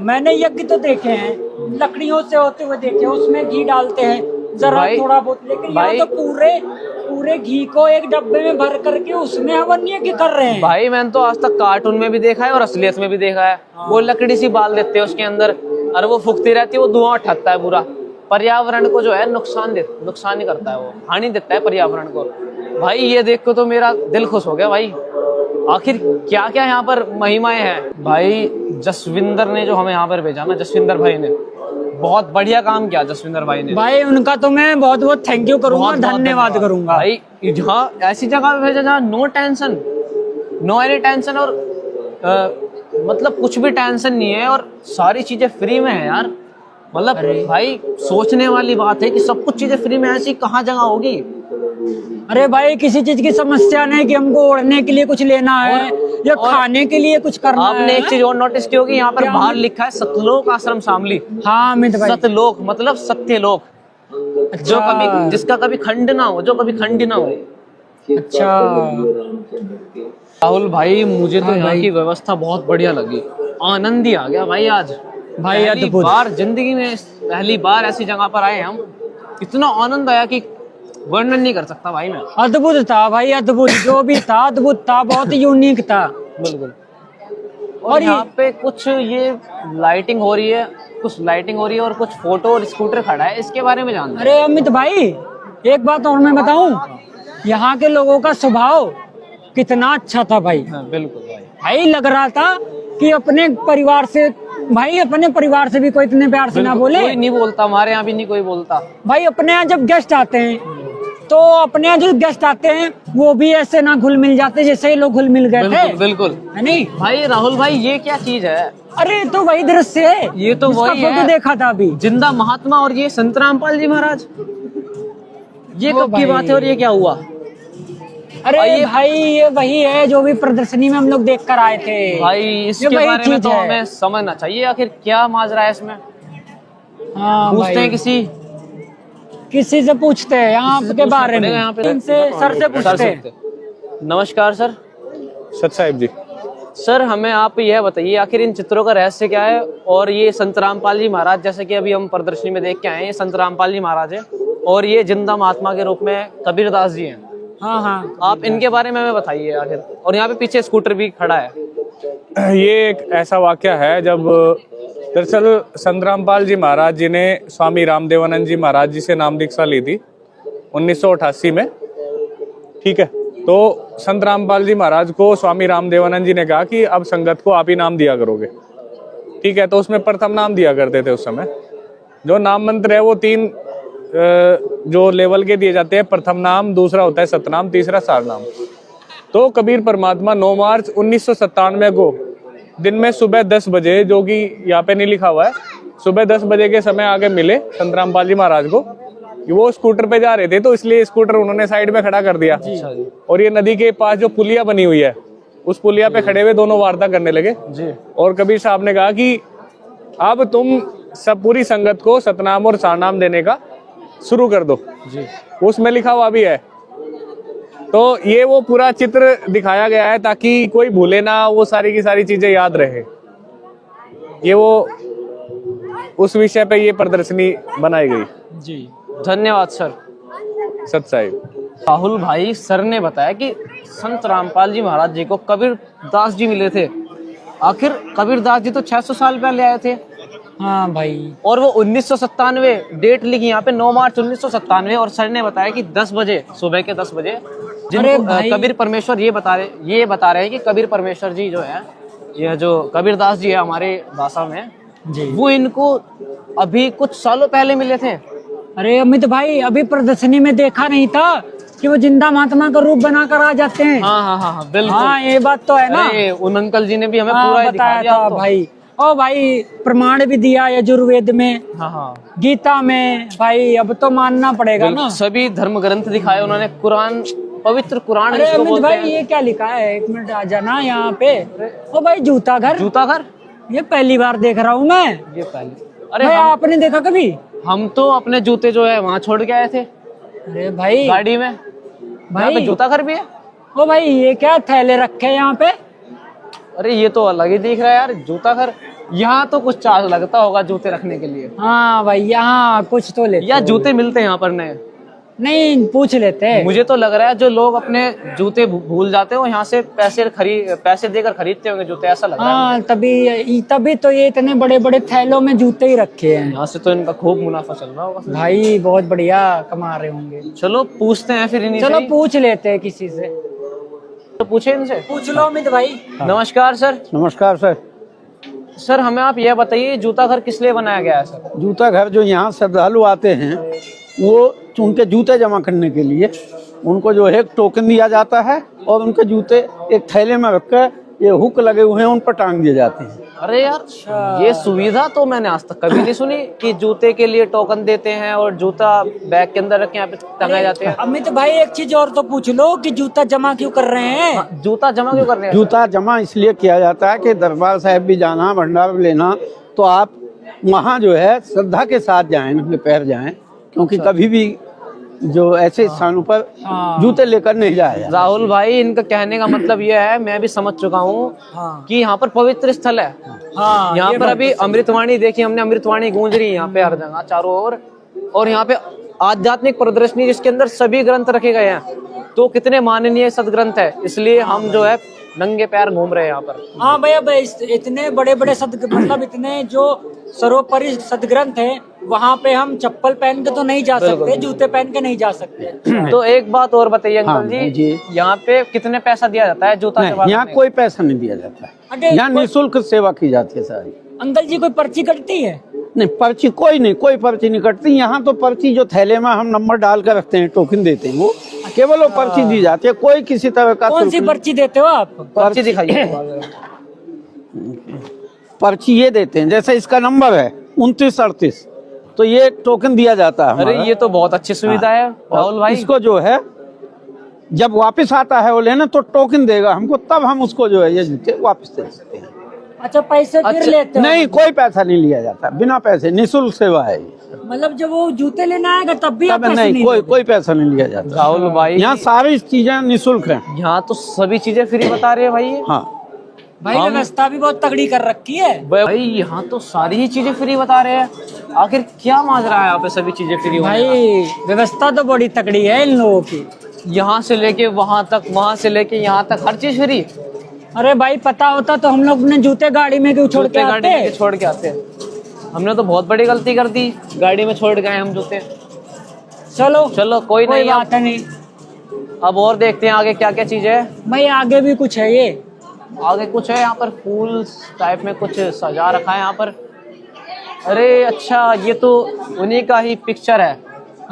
मैंने यज्ञ तो देखे हैं, लकड़ियों से होते हुए देखे, उसमें घी डालते हैं जरा थोड़ा बहुत, लेकिन यहाँ तो पूरे घी को एक डब्बे में भर करके उसमें हवन यज्ञ कर रहे हैं। भाई मैंने तो आज तक कार्टून में भी देखा है और असलियत में भी देखा है। वो लकड़ी सी बाल देते हैं उसके अंदर और वो फूकती रहती है, वो धुआं उठाता है पूरा, पर्यावरण को जो है नुकसान ही करता है, वो हानि देता है पर्यावरण को। भाई ये देख के तो मेरा दिल खुश हो गया भाई। आखिर क्या क्या यहाँ पर महिमाएं हैं। भाई जसविंदर ने जो हमें यहाँ पर भेजा ना, जसविंदर भाई ने बहुत बढ़िया काम किया। जसविंदर भाई ने भाई उनका तो मैं बहुत बहुत थैंक यू करूंगा, धन्यवाद करूंगा भाई। जहाँ ऐसी जगह भेजा जहाँ no tension, no any tension और मतलब कुछ भी टेंशन नहीं है और सारी चीजें फ्री में है यार। मतलब भाई सोचने वाली बात है कि सब कुछ चीजें फ्री में, ऐसी कहाँ जगह होगी। अरे भाई किसी चीज की समस्या नहीं कि हमको ओढ़ने के लिए कुछ लेना है या खाने के लिए कुछ करना है। आपने एक चीज और नोटिस की होगी, यहाँ पर बाहर लिखा है सतलोक आश्रम शामली। हाँ अमित भाई, सतलोक मतलब सत्यलोक। अच्छा। जो कभी जिसका कभी खंड ना हो, जो कभी खंड ना हो। अच्छा राहुल भाई मुझे तो यहाँ की व्यवस्था बहुत बढ़िया लगी, आनंद ही आ गया भाई आज। भाई पहली बार जिंदगी में पहली बार ऐसी जगह पर आए हम, इतना आनंद आया कि वर्णन नहीं कर सकता भाई मैं। अद्भुत था भाई, अद्भुत जो भी था अद्भुत था, बहुत यूनिक था बिल्कुल। और यहाँ पे कुछ ये लाइटिंग हो रही है, और कुछ फोटो और स्कूटर खड़ा है, इसके बारे में जानना। अरे अमित भाई एक बात और मैं बताऊं, यहाँ के लोगों का स्वभाव कितना अच्छा था भाई। हाँ, बिल्कुल भाई लग रहा था कि अपने परिवार से भी कोई इतने प्यार से ना बोले। कोई नहीं बोलता, हमारे यहाँ भी नहीं कोई बोलता भाई। अपने यहाँ जब गेस्ट आते हैं तो अपने यहाँ जो गेस्ट आते हैं वो भी ऐसे ना घुल मिल जाते जैसे ये लोग घुल मिल गए थे। बिल्कुल है नहीं भाई? राहुल भाई ये क्या चीज है? अरे तो वही दृश्य है, ये तो वही है, फोटो देखा था अभी, जिंदा महात्मा। और ये संत रामपाल जी महाराज, ये कब की बात है और ये क्या हुआ? अरे भाई ये वही है जो भी प्रदर्शनी में हम लोग देख कर आए थे भाई। इसके बारे में तो हमें समझना चाहिए, आखिर क्या माजरा है इसमें। हाँ पूछते हैं किसी से पूछते हैं यहाँ के बारे में, इनसे सर से पूछते हैं। नमस्कार सर। सत साहिब जी। सर हमें आप यह बताइए आखिर इन चित्रों का रहस्य क्या है। और ये संत रामपाल जी महाराज, जैसे कि अभी हम प्रदर्शनी में देख के आए हैं, ये संत रामपाल जी महाराज है और ये जिंदा महात्मा के रूप में कबीरदास जी हैं। हाँ आप इनके बारे में हमें बताइए आखिर। और यहाँ पे पीछे स्कूटर भी खड़ा है। ये एक ऐसा वाकया है जब दरअसल संत रामपाल जी महाराज जी ने स्वामी रामदेवानंद जी महाराज जी से नाम दीक्षा ली थी 1988 में। ठीक है, तो संत रामपाल जी महाराज को स्वामी रामदेवानंद जी ने कहा कि अब संगत को आप ही नाम दिया करोगे। ठीक है, तो उसमें प्रथम नाम दिया करते थे उस समय। जो नाम मंत्र है वो 3 जो लेवल के दिए जाते हैं, प्रथम नाम, दूसरा होता है सतनाम, तीसरा सारनाम। तो कबीर परमात्मा 9 मार्च 1997 को दिन में सुबह 10 बजे, जो कि यहाँ पे नहीं लिखा हुआ है, सुबह 10 बजे के समय आगे मिले संत रामपाल जी महाराज को। वो स्कूटर पे जा रहे थे, तो इसलिए स्कूटर उन्होंने साइड में खड़ा कर दिया और ये नदी के पास जो पुलिया बनी हुई है उस पुलिया पे खड़े हुए दोनों वार्ता करने लगे जी। और कबीर साहब ने कहा कि अब तुम सब पूरी संगत को सतनाम और सारनाम देने का शुरू कर दो जी। उसमें लिखा हुआ भी है। तो ये वो पूरा चित्र दिखाया गया है ताकि कोई भूले ना, वो सारी की सारी चीजें याद रहे। ये वो उस विषय पे ये प्रदर्शनी बनाई गई जी। धन्यवाद सर। सत साहिब। राहुल भाई, सर ने बताया कि संत रामपाल जी महाराज जी को कबीर दास जी मिले थे। आखिर कबीर दास जी तो 600 साल पहले आए थे। हाँ भाई। और वो 1997 डेट लिखी यहाँ पे 9 मार्च 1997। और सर ने बताया कि 10 बजे, सुबह के 10 बजे कबीर परमेश्वर ये बता रहे हैं कि कबीर परमेश्वर जी जो है, यह जो कबीर दास जी है हमारे भाषा में जी, वो इनको अभी कुछ सालों पहले मिले थे। अरे अमित भाई, अभी प्रदर्शनी में देखा नहीं था कि वो जिंदा महात्मा का रूप बनाकर आ जाते हैं। हाँ बिल्कुल। हाँ, ये बात तो है ना। उन अंकल जी ने भी हमें पूरा बताया था भाई। ओ भाई, प्रमाण भी दिया यजुर्वेद में, गीता में। भाई अब तो मानना पड़ेगा ना। सभी धर्म ग्रंथ दिखाए उन्होंने, कुरान, पवित्र कुरान। अरे अमित भाई, ये क्या लिखा है? 1 मिनट आ जाना यहाँ पे। ओ भाई, जूता घर ये पहली बार देख रहा हूँ मैं। ये पहले। अरे आपने देखा कभी? हम तो अपने जूते जो है वहाँ छोड़ के आए थे। अरे भाई, गाड़ी में भाई जूता घर भी है। ओ भाई, ये क्या थैले रखे हैं यहाँ पे? अरे ये तो अलग ही दिख रहा है यार, जूता घर। यहाँ तो कुछ चार्ज लगता होगा जूते रखने के लिए। हाँ भाई, यहाँ कुछ तो लेते या जूते मिलते हैं यहाँ पर नए? नहीं, पूछ लेते हैं। मुझे तो लग रहा है जो लोग अपने जूते भूल जाते हो यहाँ से पैसे देकर खरीदते होंगे जूते, ऐसा लग रहा है। हाँ, तभी तो ये इतने बड़े बड़े थैलों में जूते ही रखे हैं। यहाँ से तो इनका खूब मुनाफा चल रहा होगा भाई, बहुत बढ़िया कमा रहे होंगे। चलो पूछते हैं फिर इन्हीं से। चलो पूछ लेते हैं किसी से। तो पूछे इनसे। पूछ लो अमित भाई। नमस्कार सर। नमस्कार सर। सर हमें आप यह बताइए, जूता घर किस लिए बनाया गया है सर? जूता घर जो यहाँ श्रद्धालु आते हैं वो उनके जूते जमा करने के लिए उनको जो है एक टोकन दिया जाता है और उनके जूते एक थैले में रखकर, ये हुक लगे हुए हैं, उन पर टांग दिए जाते हैं। अरे यार, ये सुविधा तो मैंने आज तक कभी नहीं सुनी कि जूते के लिए टोकन देते हैं और जूता बैग के अंदर रख के यहाँ पे टंगाए जाते हैं। अमित भाई, एक चीज और तो पूछ लो कि जूता जमा क्यों कर रहे हैं? जूता जमा क्यों कर रहे हैं? जूता जमा इसलिए किया जाता है कि दरबार साहब भी जाना, भंडारा भी लेना, तो आप वहाँ जो है श्रद्धा के साथ जाएं, अपने पैर जाएं, क्योंकि कभी भी जो ऐसे स्थानों पर जूते लेकर नहीं जाया। राहुल भाई, इनका कहने का मतलब ये है, मैं भी समझ चुका हूँ कि यहाँ पर पवित्र स्थल है। यहाँ पर अभी अमृतवाणी देखिए हमने, अमृतवाणी गूंज रही है यहाँ पे हर जगह चारों ओर। और यहाँ पे आध्यात्मिक प्रदर्शनी जिसके अंदर सभी ग्रंथ रखे गए हैं, तो कितने माननीय सदग्रंथ है, इसलिए हम जो है नंगे पैर घूम रहे हैं यहाँ पर। हाँ भैया, इतने बड़े बड़े मतलब इतने जो सर्वोपरि सदग्रंथ है, वहाँ पे हम चप्पल पहन के तो नहीं जा सकते, जूते पहन के नहीं जा सकते। तो एक बात और बताइए अंकल जी, यहाँ पे कितने पैसा दिया जाता है जूता? यहाँ कोई पैसा नहीं दिया जाता है, यहाँ निःशुल्क सेवा की जाती है सारी। अंकल जी, कोई पर्ची कटती है? नहीं, पर्ची कोई पर्ची नहीं कटती यहाँ तो। पर्ची जो थैले में हम नंबर डाल कर रखते हैं, टोकन देते हैं, वो केवल वो पर्ची दी जाती है, कोई किसी तरह का। कौन सी पर्ची देते हो आप? पर्ची दिखाइए। पर्ची ये देते हैं, जैसे इसका नंबर है 2938, तो ये टोकन दिया जाता है। अरे ये तो बहुत अच्छी सुविधा है राहुल भाई। इसको जो है जब वापस आता है वो लेना, तो टोकन देगा हमको, तब हम उसको जो है ये जूते वापस दे सकते हैं। अच्छा, पैसे फिर लेते हो? नहीं, कोई पैसा नहीं लिया जाता, बिना पैसे, निःशुल्क सेवा है। मतलब जब वो जूते लेना आएगा तब भी नहीं, कोई पैसा नहीं लिया जाता राहुल भाई। यहाँ सारी चीजें निःशुल्क हैं। यहाँ तो सभी चीजें फ्री बता रहे हैं भाई। हाँ भाई, व्यवस्था भी बहुत तगड़ी कर रखी है भाई। यहाँ तो सारी ही चीजें फ्री बता रहे हैं, आखिर क्या माजरा है यहाँ पे सभी चीजें फ्री? भाई व्यवस्था तो बड़ी तगड़ी है इन लोगों की। यहाँ से लेके वहाँ तक, वहाँ से लेके यहाँ तक, हर चीज फ्री। अरे भाई पता होता तो हम लोग अपने जूते गाड़ी में क्यों छोड़ के जूते गाड़ी में आते? क्यों छोड़ के आते? हमने तो बहुत बड़ी गलती कर दी, गाड़ी में छोड़ गए हम जूते। चलो चलो कोई नहीं, बात नहीं अब और देखते हैं आगे क्या क्या चीज है। भाई, आगे भी कुछ है ये। आगे कुछ है यहाँ पर, फूल टाइप में कुछ सजा रखा है यहाँ पर। अरे अच्छा, ये तो उन्हीं का ही पिक्चर है,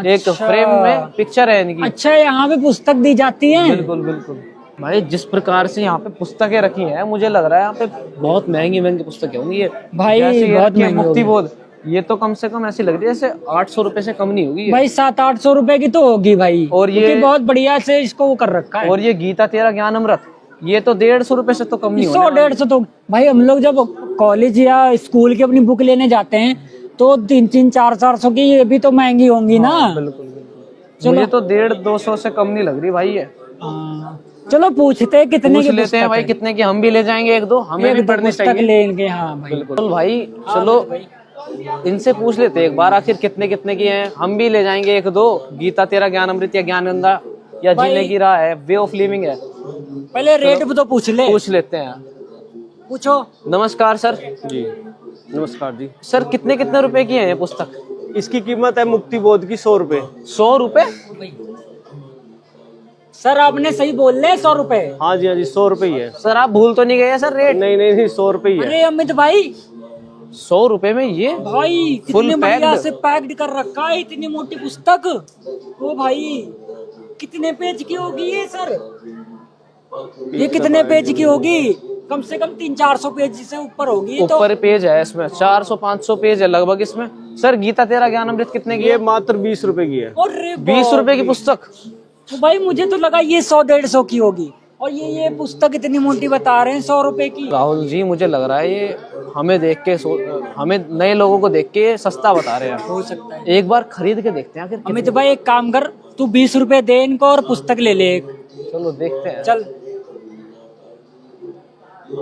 एक अच्छा। फ्रेम में पिक्चर है इनकी। अच्छा, यहाँ पे पुस्तक दी जाती है। बिल्कुल बिल्कुल भाई, जिस प्रकार से यहाँ पे पुस्तकें रखी हैं, मुझे लग रहा है यहाँ पे बहुत महंगी महंगी पुस्तकें होंगी ये। भाई, जैसे ये बहुत रखी है महंगी मुक्ति होगी। बोध, ये तो कम से कम ऐसी लग रही है जैसे 800 रुपए से कम नहीं होगी ये। भाई 700-800 रुपए की तो होगी भाई। और ये- क्योंकि बहुत बढ़िया से इसको वो कर रखा है। और ये गीता तेरा ज्ञान अमृत, ये तो 150 रुपए से तो कम नहीं होने वाला। 100-150 तो भाई, हम लोग जब कॉलेज या स्कूल की अपनी बुक लेने जाते हैं तो 300-400 की ये भी तो महंगी होंगी ना। बिल्कुल बिल्कुल, मुझे तो 150-200 से कम नहीं लग रही भाई ये। हाँ। चलो पूछते हैं कितने पूछ की लेते हैं पुस्तक भाई है। कितने की, हम भी ले जाएंगे एक दो, हमें एक भी दो पढ़नी पुस्तक चाहिए। लेंगे। हाँ भाई, बिल्कुल भाई, चलो इनसे पूछ लेते हैं एक बार, आखिर कितने कितने की हैं। हम भी ले जाएंगे एक दो, गीता तेरा ज्ञान अमृत या ज्ञान गंगा या भाई- जीने की राह है, वे ऑफ लिविंग है, पहले रेट भी तो पूछ ले। पूछ लेते हैं। पूछो। नमस्कार सर। जी नमस्कार जी। सर कितने कितने रुपए की है ये पुस्तक? इसकी कीमत है मुक्ति बोध की 100 रुपए। 100 रुपए? सर आपने सही बोल ले, 100 रुपए। हाँ जी 100 रुपए ही है। सर आप भूल तो नहीं गए सर रेट? नहीं 100 रुपए ही है। अरे अमित भाई, 100 रुपए में ये भाई Full कितने बढ़िया packed। से पैक्ड कर रखा है, इतनी मोटी पुस्तक। ओ भाई, कितने पेज की होगी ये सर? ये कितने पेज की होगी? कम से कम 300-400 पेज से ऊपर होगी ये तो। ऊपर पेज है इसमें, 400-500 पेज है लगभग इसमें। सर गीता तेरा ज्ञान अमृत कितने की ये है? मात्र 20 रुपए की है। अरे 20 रुपए की पुस्तक? तो भाई मुझे तो लगा ये 100-150 की होगी, और ये पुस्तक इतनी मोटी बता रहे हैं 100 रुपए की। राहुल जी मुझे लग रहा है ये हमें देख के हमें नए लोगों को देख के सस्ता बता रहे हैं। हो सकता है। एक बार खरीद के देखते हैं आखिर अमित भाई एक काम कर, तू 20 रुपए दे इनको और पुस्तक ले ले एक। चलो देखते हैं। चल।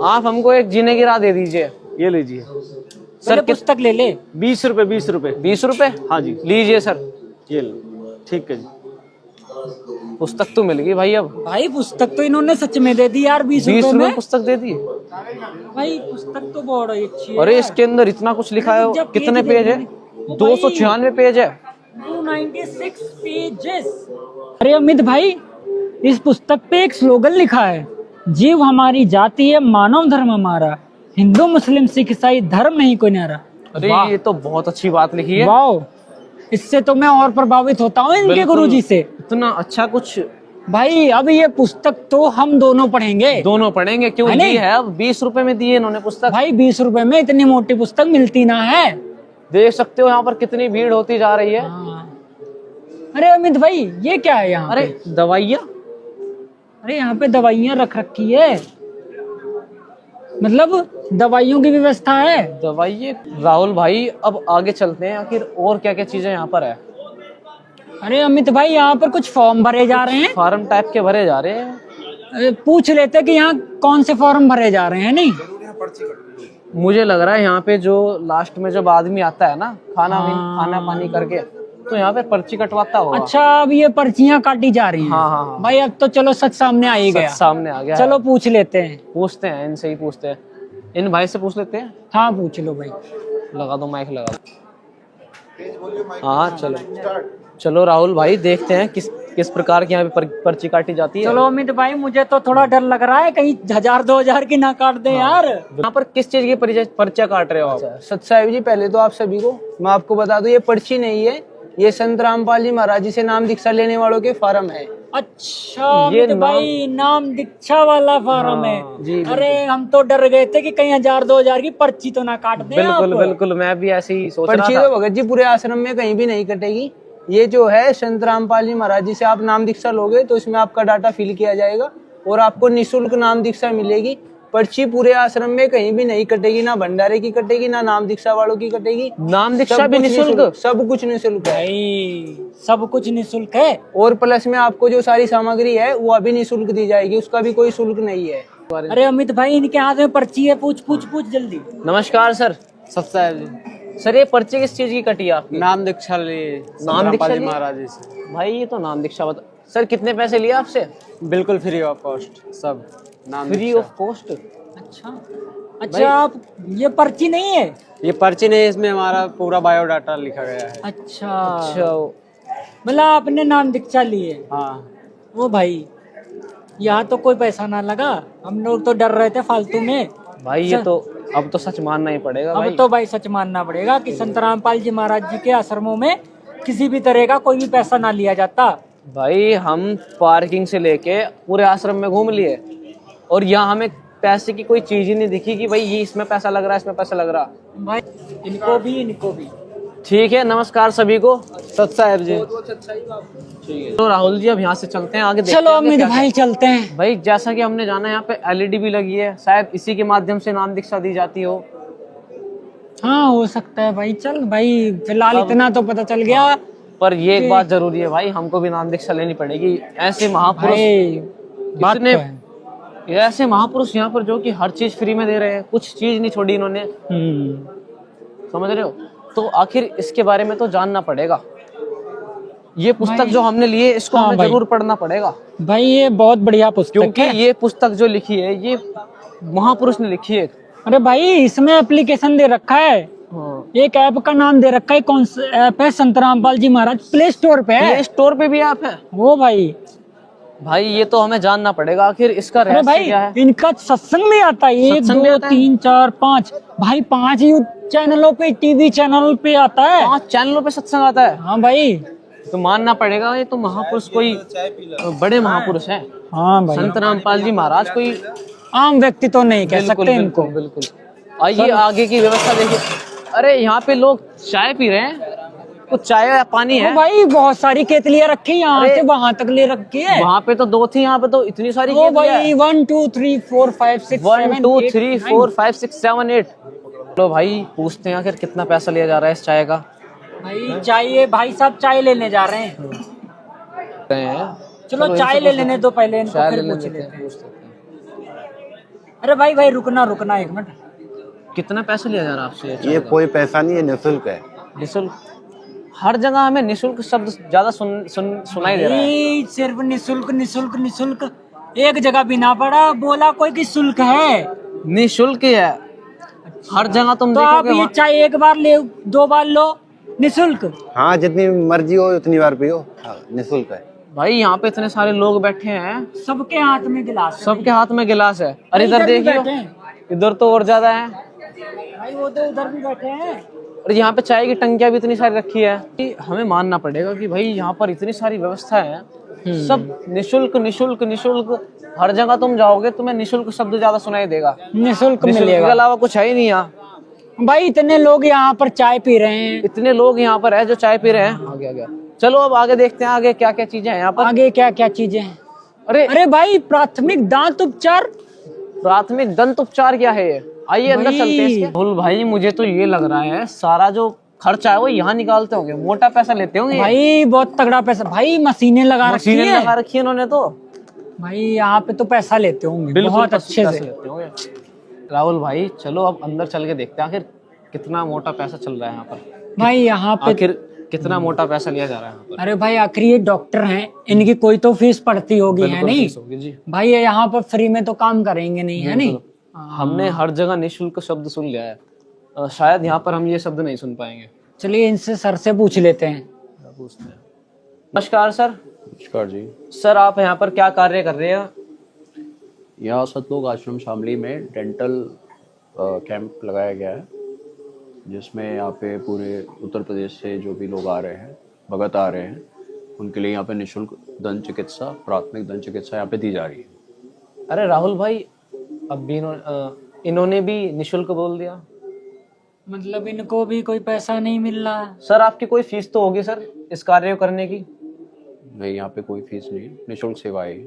आप हमको एक जीने की राह दे दीजिए। ये लीजिए सर पुस्तक ले ले। 20 रुपए 20 रुपए। 20 रुपए? हाँ जी लीजिए सर। ये लो। ठीक है जी। पुस्तक तो मिल गई भाई। अब भाई पुस्तक तो इन्होंने सच में दे दी यार, 20 20 रुपए रुपए में। पुस्तक दे दी। भाई पुस्तक तो बहुत अच्छी है। अरे इसके अंदर इतना कुछ लिखा है। जब कितने पेज पेज है? देखने- 296 पेज है। 296 पेजेस। अरे अमित भाई, इस पुस्तक पे एक स्लोगन लिखा है, जीव हमारी जाति है, मानव धर्म हमारा, हिंदू मुस्लिम सिख ईसाई धर्म नहीं कोई न्यारा। अरे ये तो बहुत अच्छी बात लिखी है। वाह, इससे तो मैं और प्रभावित होता हूँ इनके बिल्कुल। गुरुजी से। इतना अच्छा कुछ। भाई अब ये पुस्तक तो हम दोनों पढ़ेंगे। दोनों पढ़ेंगे क्यों? है दी नहीं? है अब 20 रुपए में दी है इन्होंने पुस्तक। भाई 20 रुपए में इतनी मोटी पुस्तक मिलती ना है। देख सकते हो यहाँ पर कितनी भीड़ होती जा रही है। हाँ। अरे अमित भाई ये क्या है यहाँ अरे पे? दवाइयाँ। अरे यहाँ पे दवाइयाँ रख रखी है, मतलब दवाइयों की व्यवस्था है। दवाइयाँ। राहुल भाई अब आगे चलते हैं, आखिर और क्या क्या चीजें यहाँ पर है। अरे अमित भाई यहाँ पर कुछ फॉर्म भरे जा रहे हैं। फार्म टाइप के भरे जा रहे हैं। पूछ लेते हैं कि यहाँ कौन से फॉर्म भरे जा रहे हैं। नहीं, मुझे लग रहा है यहाँ पे जो लास्ट में जब आदमी आता है ना खाना हाँ। खाना पानी करके, तो यहाँ पे पर्ची कटवाता होगा। अच्छा अब ये पर्चियाँ काटी जा रही हैं। हाँ, हाँ, हाँ। भाई अब तो चलो सच सामने आ ही सच गया। सामने आ गया। चलो पूछ लेते हैं। पूछते हैं, इनसे ही पूछते हैं, इन भाई से पूछ लेते हैं। हाँ पूछ लो भाई। लगा दो माइक, लगा दो। हाँ चलो चलो राहुल भाई, देखते हैं किस प्रकार की यहाँ पे पर्ची काटी जाती है। चलो अमित भाई, मुझे तो थोड़ा डर लग रहा है कहीं 1000-2000 की ना काट दे यार। यहाँ पर किस चीज की पर्चा काट रहे हो आप? सत साहिब जी, पहले तो आप सभी को मैं आपको बता दूं, ये पर्ची नहीं है, ये संत रामपाल जी महाराज जी से नाम दीक्षा लेने वालों के फार्म है। अच्छा अमित भाई, नाम दीक्षा वाला फार्म है। जी, अरे हम तो डर गए थे कि कहीं 1000-2000 की पर्ची तो ना काट दे। बिल्कुल बिल्कुल, मैं भी ऐसे ही सोच रहा पर्ची था। तो भगत जी पूरे आश्रम में कहीं भी नहीं कटेगी। ये जो है संत रामपाल जी महाराज जी से आप नाम दीक्षा लोगे तो इसमें आपका डाटा फिल किया जाएगा और आपको निःशुल्क नाम दीक्षा मिलेगी। पर्ची पूरे आश्रम में कहीं भी नहीं कटेगी, ना भंडारे की कटेगी, ना नाम दीक्षा वालों की कटेगी। नाम दीक्षा सब भी कुछ निःशुल्क? सब कुछ निःशुल्क है। भाई सब कुछ निःशुल्क है। और प्लस में आपको जो सारी सामग्री है वो अभी निःशुल्क दी जाएगी, उसका भी कोई शुल्क नहीं है। अरे अमित भाई, इनके हाथ में पर्ची है, पूछ पूछ पूछ जल्दी। नमस्कार सर। सत साहिब जी, सर ये पर्ची किस चीज की कटी है आपकी? नाम दीक्षा लिए नाम दीक्षा ली? महाराज जी से। भाई ये तो नाम दीक्षा बता। सर कितने पैसे लिए आपसे? बिल्कुल फ्री ऑफ कॉस्ट सब। Free of cost. अच्छा आप ये पर्ची नहीं है? ये पर्ची नहीं, इसमें हमारा पूरा बायोडाटा लिखा गया है। अच्छा अच्छा मतलब आपने नाम दीक्षा लिए? हाँ। ओ भाई यहाँ तो कोई पैसा ना लगा, हम लोग तो डर रहे थे फालतू में। भाई ये तो अब तो सच मानना ही पड़ेगा भाई। अब तो भाई सच मानना पड़ेगा कि संत रामपाल जी महाराज जी के आश्रमों में किसी भी तरह का कोई भी पैसा ना लिया जाता। भाई हम पार्किंग से लेके पूरे आश्रम में घूम लिए और यहाँ हमें पैसे की कोई चीज ही नहीं दिखी कि भाई ये इसमें पैसा लग रहा है, इसमें पैसा लग रहा। भाई इनको भी ठीक है, नमस्कार सभी को। सत साहब जी। ठीक है तो राहुल जी अब यहाँ से चलते हैं आगे, देखते चलो हैं आगे अमित क्या भाई चलते हैं। क्या। भाई जैसा कि हमने जाना यहाँ पे एलईडी भी लगी है, शायद इसी के माध्यम से नाम दीक्षा दी जाती हो। हाँ हो सकता है भाई। चल भाई फिलहाल इतना तो पता चल गया। पर ये एक बात जरूरी है भाई, हमको भी नाम दीक्षा लेनी पड़ेगी। ऐसे महापुरुष भाई बात इतने तो है। ये ऐसे महापुरुष यहाँ पर जो कि हर चीज फ्री में दे रहे हैं, कुछ चीज नहीं छोड़ी इन्होंने, समझ रहे हो? तो आखिर इसके बारे में तो जानना पड़ेगा। ये पुस्तक जो हमने लिए इसको हाँ हमें भाई। जरूर पढ़ना पड़ेगा, भाई ये बहुत बढ़िया पुस्तक क्योंकि है। ये पुस्तक जो लिखी है ये महापुरुष ने लिखी है। अरे भाई इसमें एप्लीकेशन दे रखा है, एक ऐप का नाम दे रखा है। कौन सा ऐप है? संत रामपाल जी महाराज प्ले स्टोर पे है। प्ले स्टोर पे भी ऐप है? वो भाई ये तो हमें जानना पड़ेगा आखिर इसका अरे रहस्य भाई क्या है। इनका सत्संग भी आता है, 1 सत्संग भी 2 आता है? 3 4 5 भाई 5 चैनलों पे, टीवी चैनल पे आता है। 5 चैनलों पे सत्संग आता है। हाँ भाई तो मानना पड़ेगा, ये तो महापुरुष कोई बड़े महापुरुष हैं। हाँ भाई संत रामपाल जी महाराज कोई आम व्यक्ति तो नहीं कह सकते इनको। बिल्कुल। आइए आगे की व्यवस्था देखिए। अरे यहाँ पे लोग चाय पी रहे हैं, कुछ चाय या पानी है? ओ भाई बहुत सारी केतलियां रखी, यहाँ से वहां तक ले रखी है। वहाँ पे तो 2 थी, यहाँ पे तो इतनी सारी ओ भाई 1 2 3 4 5 6 1 2 3 4 5 6 7 8। लो भाई पूछते हैं आखिर कितना पैसा लिया जा रहा है इस चाय का। भाई चाहिए भाई साहब, चाय लेने जा रहे हैं। चलो चाय ले लेने दो पहले इनको, चाय फिर ले पूछ लेते लेते हैं, हैं। पूछ लेते हैं। अरे भाई रुकना 1 मिनट। कितना पैसा लिया जा रहा है आपसे? ये कोई पैसा नहीं है, निःशुल्क है। निःशुल्क? हर जगह हमें निःशुल्क शब्द ज्यादा सुनाई दे रहा है। भाई सिर्फ निःशुल्क एक जगह भी ना पड़ा, बोला कोई कि शुल्क है। निःशुल्क ही है हर जगह, तुम तो आप देखोगे ये चाय 1 बार ले 2 बार लो निःशुल्क। हाँ जितनी मर्जी हो उतनी बार पियो, हाँ, निःशुल्क है। भाई यहाँ पे इतने सारे लोग बैठे हैं, सबके हाथ में गिलास है। सबके हाथ में गिलास है। अरे इधर भी देखियो, बैठे हैं। इधर तो और ज्यादा है। भाई वो तो उधर भी बैठे हैं। और यहाँ पे चाय की टंकियां भी इतनी सारी रखी है कि हमें मानना पड़ेगा कि भाई यहाँ पर इतनी सारी व्यवस्था है, सब निःशुल्क निःशुल्क निःशुल्क। हर जगह तुम जाओगे तुम्हें निःशुल्क शब्द ज्यादा सुनाई देगा, निःशुल्क निःशुल्क के मिलेगा। अलावा कुछ है ही नहीं यहाँ। भाई इतने लोग यहाँ पर चाय पी रहे हैं। इतने लोग यहाँ पर है जो चाय पी रहे हैं। आगे आगे चलो अब आगे देखते हैं आगे क्या क्या चीजें हैं यहाँ पर। आगे क्या क्या चीजें हैं? अरे अरे भाई प्राथमिक दांत उपचार। प्राथमिक दंत उपचार क्या है ये? आइए अंदर चलते हैं इसके। बोल भाई मुझे तो ये लग रहा है सारा जो खर्चा है वो यहाँ निकालते होंगे, मोटा पैसा लेते होंगे। भाई बहुत तगड़ा पैसा। भाई मशीनें लगा रखी मशीनें है। लगा रखी है इन्होंने तो। भाई यहाँ पे तो पैसा लेते होंगे बिल्कुल बहुत अच्छे पैसे से। लेते होंगे। राहुल भाई चलो अब अंदर चल के देखते हैं आखिर कितना मोटा पैसा चल रहा है यहाँ पर। भाई यहाँ पे आखिर कितना मोटा पैसा लिया जा रहा है यहाँ पर। अरे भाई आखिर ये डॉक्टर हैं, इनकी कोई तो फीस पड़ती होगी, है बिल्कुल नहीं? फीस होगी जी। भाई ये यहाँ पर फ्री में तो काम करेंगे नहीं, है नहीं? हमने हर जगह निःशुल्क शब्द सुन लिया है, शायद यहाँ पर हम ये शब्द नहीं सुन पाएंगे। चलिए इनसे सर से पूछ लेते हैं। पूछते हैं। नमस्कार सर। नमस्कार जी। सर आप यहाँ पर क्या कार्य कर रहे हैं? यहाँ सतलोक आश्रम शामली में डेंटल कैंप लगाया गया है, जिसमें यहाँ पे पूरे उत्तर प्रदेश से जो भी लोग आ रहे हैं, भगत आ रहे हैं, उनके लिए यहाँ पे निःशुल्क दंत चिकित्सा, प्राथमिक दंत चिकित्सा यहाँ पे दी जा रही है। अरे राहुल भाई अब भी इन्होंने भी निःशुल्क बोल दिया, मतलब इनको भी कोई पैसा नहीं मिल रहा है? सर आपकी कोई फीस तो होगी सर इस कार्य को करने की? नहीं, यहाँ पे कोई फीस नहीं है, निःशुल्क सेवा है।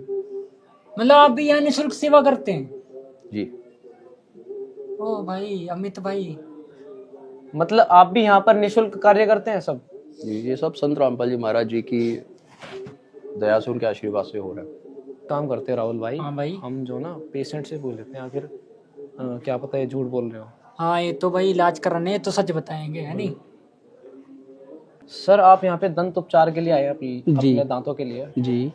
मतलब आप भी यहाँ निःशुल्क सेवा करते हैं? जी। ओ भाई अमित भाई, मतलब आप भी यहाँ पर निःशुल्क कार्य करते हैं सब? जी, ये सब संत रामपाल जी महाराज जी की दया से, उनके आशीर्वाद से हो रहा है। काम करते हैं राहुल भाई। हाँ भाई। हम जो ना पेशेंट से पूछ लेते हैं आखिर क्या पता है झूठ बोल रहे हो। हाँ ये तो भाई इलाज कराने तो सच बताएंगे, है नहीं? सर आप यहाँ पे दंत उपचार के लिए आए अपने दांतों के लिए? जी।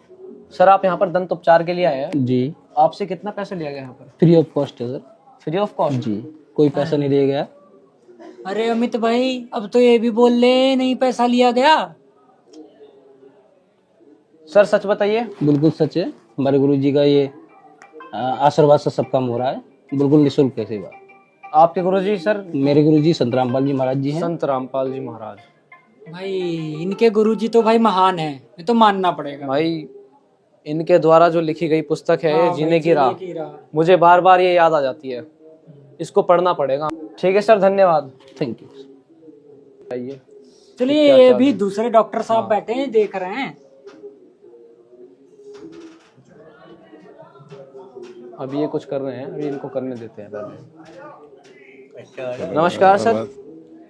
सर आप यहाँ पर दंत उपचार के लिए आए हैं, जी, आपसे कितना पैसा लिया गया यहाँ पर? फ्री ऑफ कॉस्ट है सर। Free of cost? जी, कोई पैसा नहीं दिया गया। अरे अमित भाई, अब तो ये भी बोल ले नहीं पैसा लिया गया। सर सच बताइए। बिल्कुल सच है, हमारे गुरु जी का ये आशीर्वाद से सब काम हो रहा है, बिल्कुल निःशुल्क है सेवा। आपके गुरुजी सर? मेरे गुरु जी संत रामपाल जी महाराज जी हैं। संत रामपाल जी महाराज। भाई इनके गुरुजी तो भाई महान है, ये तो मानना पड़ेगा भाई इनके द्वारा जो लिखी गई पुस्तक है हाँ, जीने भाई, की राह, की राह। मुझे बार बार ये याद आ जाती है, इसको पढ़ना पड़ेगा। ठीक है सर, धन्यवाद। Thank you. आइए। चलिए, ये भी दूसरे डॉक्टर साहब बैठे हैं, देख रहे हैं। अभी ये कुछ कर रहे हैं, अभी इनको करने देते हैं पहले। नमस्कार सर।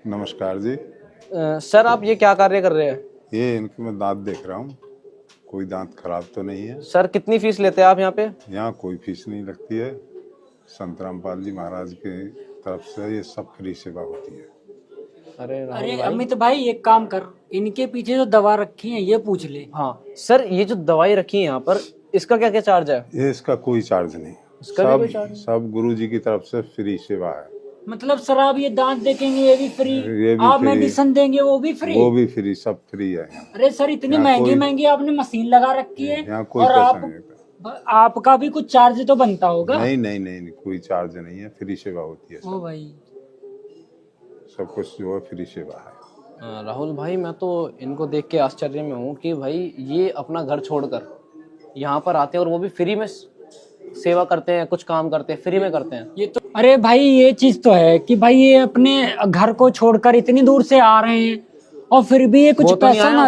नमस्कार जी। सर आप ये क्या कार्य कर रहे हैं? ये इनके मैं दांत देख रहा हूँ, कोई दांत खराब तो नहीं है। सर कितनी फीस लेते हैं आप यहाँ पे? यहाँ कोई फीस नहीं लगती है, संत रामपाल जी महाराज की तरफ से ये सब फ्री सेवा होती है। अरे अमित भाई एक काम कर, इनके पीछे जो दवा रखी है ये पूछ ले। हाँ सर, ये जो दवाई रखी है यहाँ पर, इसका क्या क्या चार्ज है? ये इसका कोई चार्ज नहीं, इसका भी कोई चार्ज नहीं? सब गुरु जी की तरफ से फ्री सेवा है। मतलब सर आप ये दांत देखेंगे ये भी फ्री, ये भी आप फ्री। मेडिसिन देंगे वो भी फ्री? वो भी फ्री, सब फ्री है। अरे सर इतनी यहाँ महंगी कोई- महंगी आपने मशीन लगा रखी है, यहाँ कोई और पैसा आप नहीं लगता। आपका भी कुछ चार्ज तो बनता होगा? नहीं नहीं नहीं नहीं, कोई चार्ज नहीं है, फ्री सेवा होती है। ओ भाई, सब कुछ जो है फ्री सेवा है। राहुल भाई, मैं तो इनको देख के आश्चर्य में हूँ कि भाई ये अपना घर छोड़कर यहाँ पर आते हैं और वो भी फ्री में सेवा करते हैं, कुछ काम करते हैं, फ्री में करते हैं। ये तो अरे भाई ये चीज तो है कि भाई ये अपने घर को छोड़कर इतनी दूर से आ रहे हैं और फिर भी ये कुछ वो तो नहीं पैसा आया, ना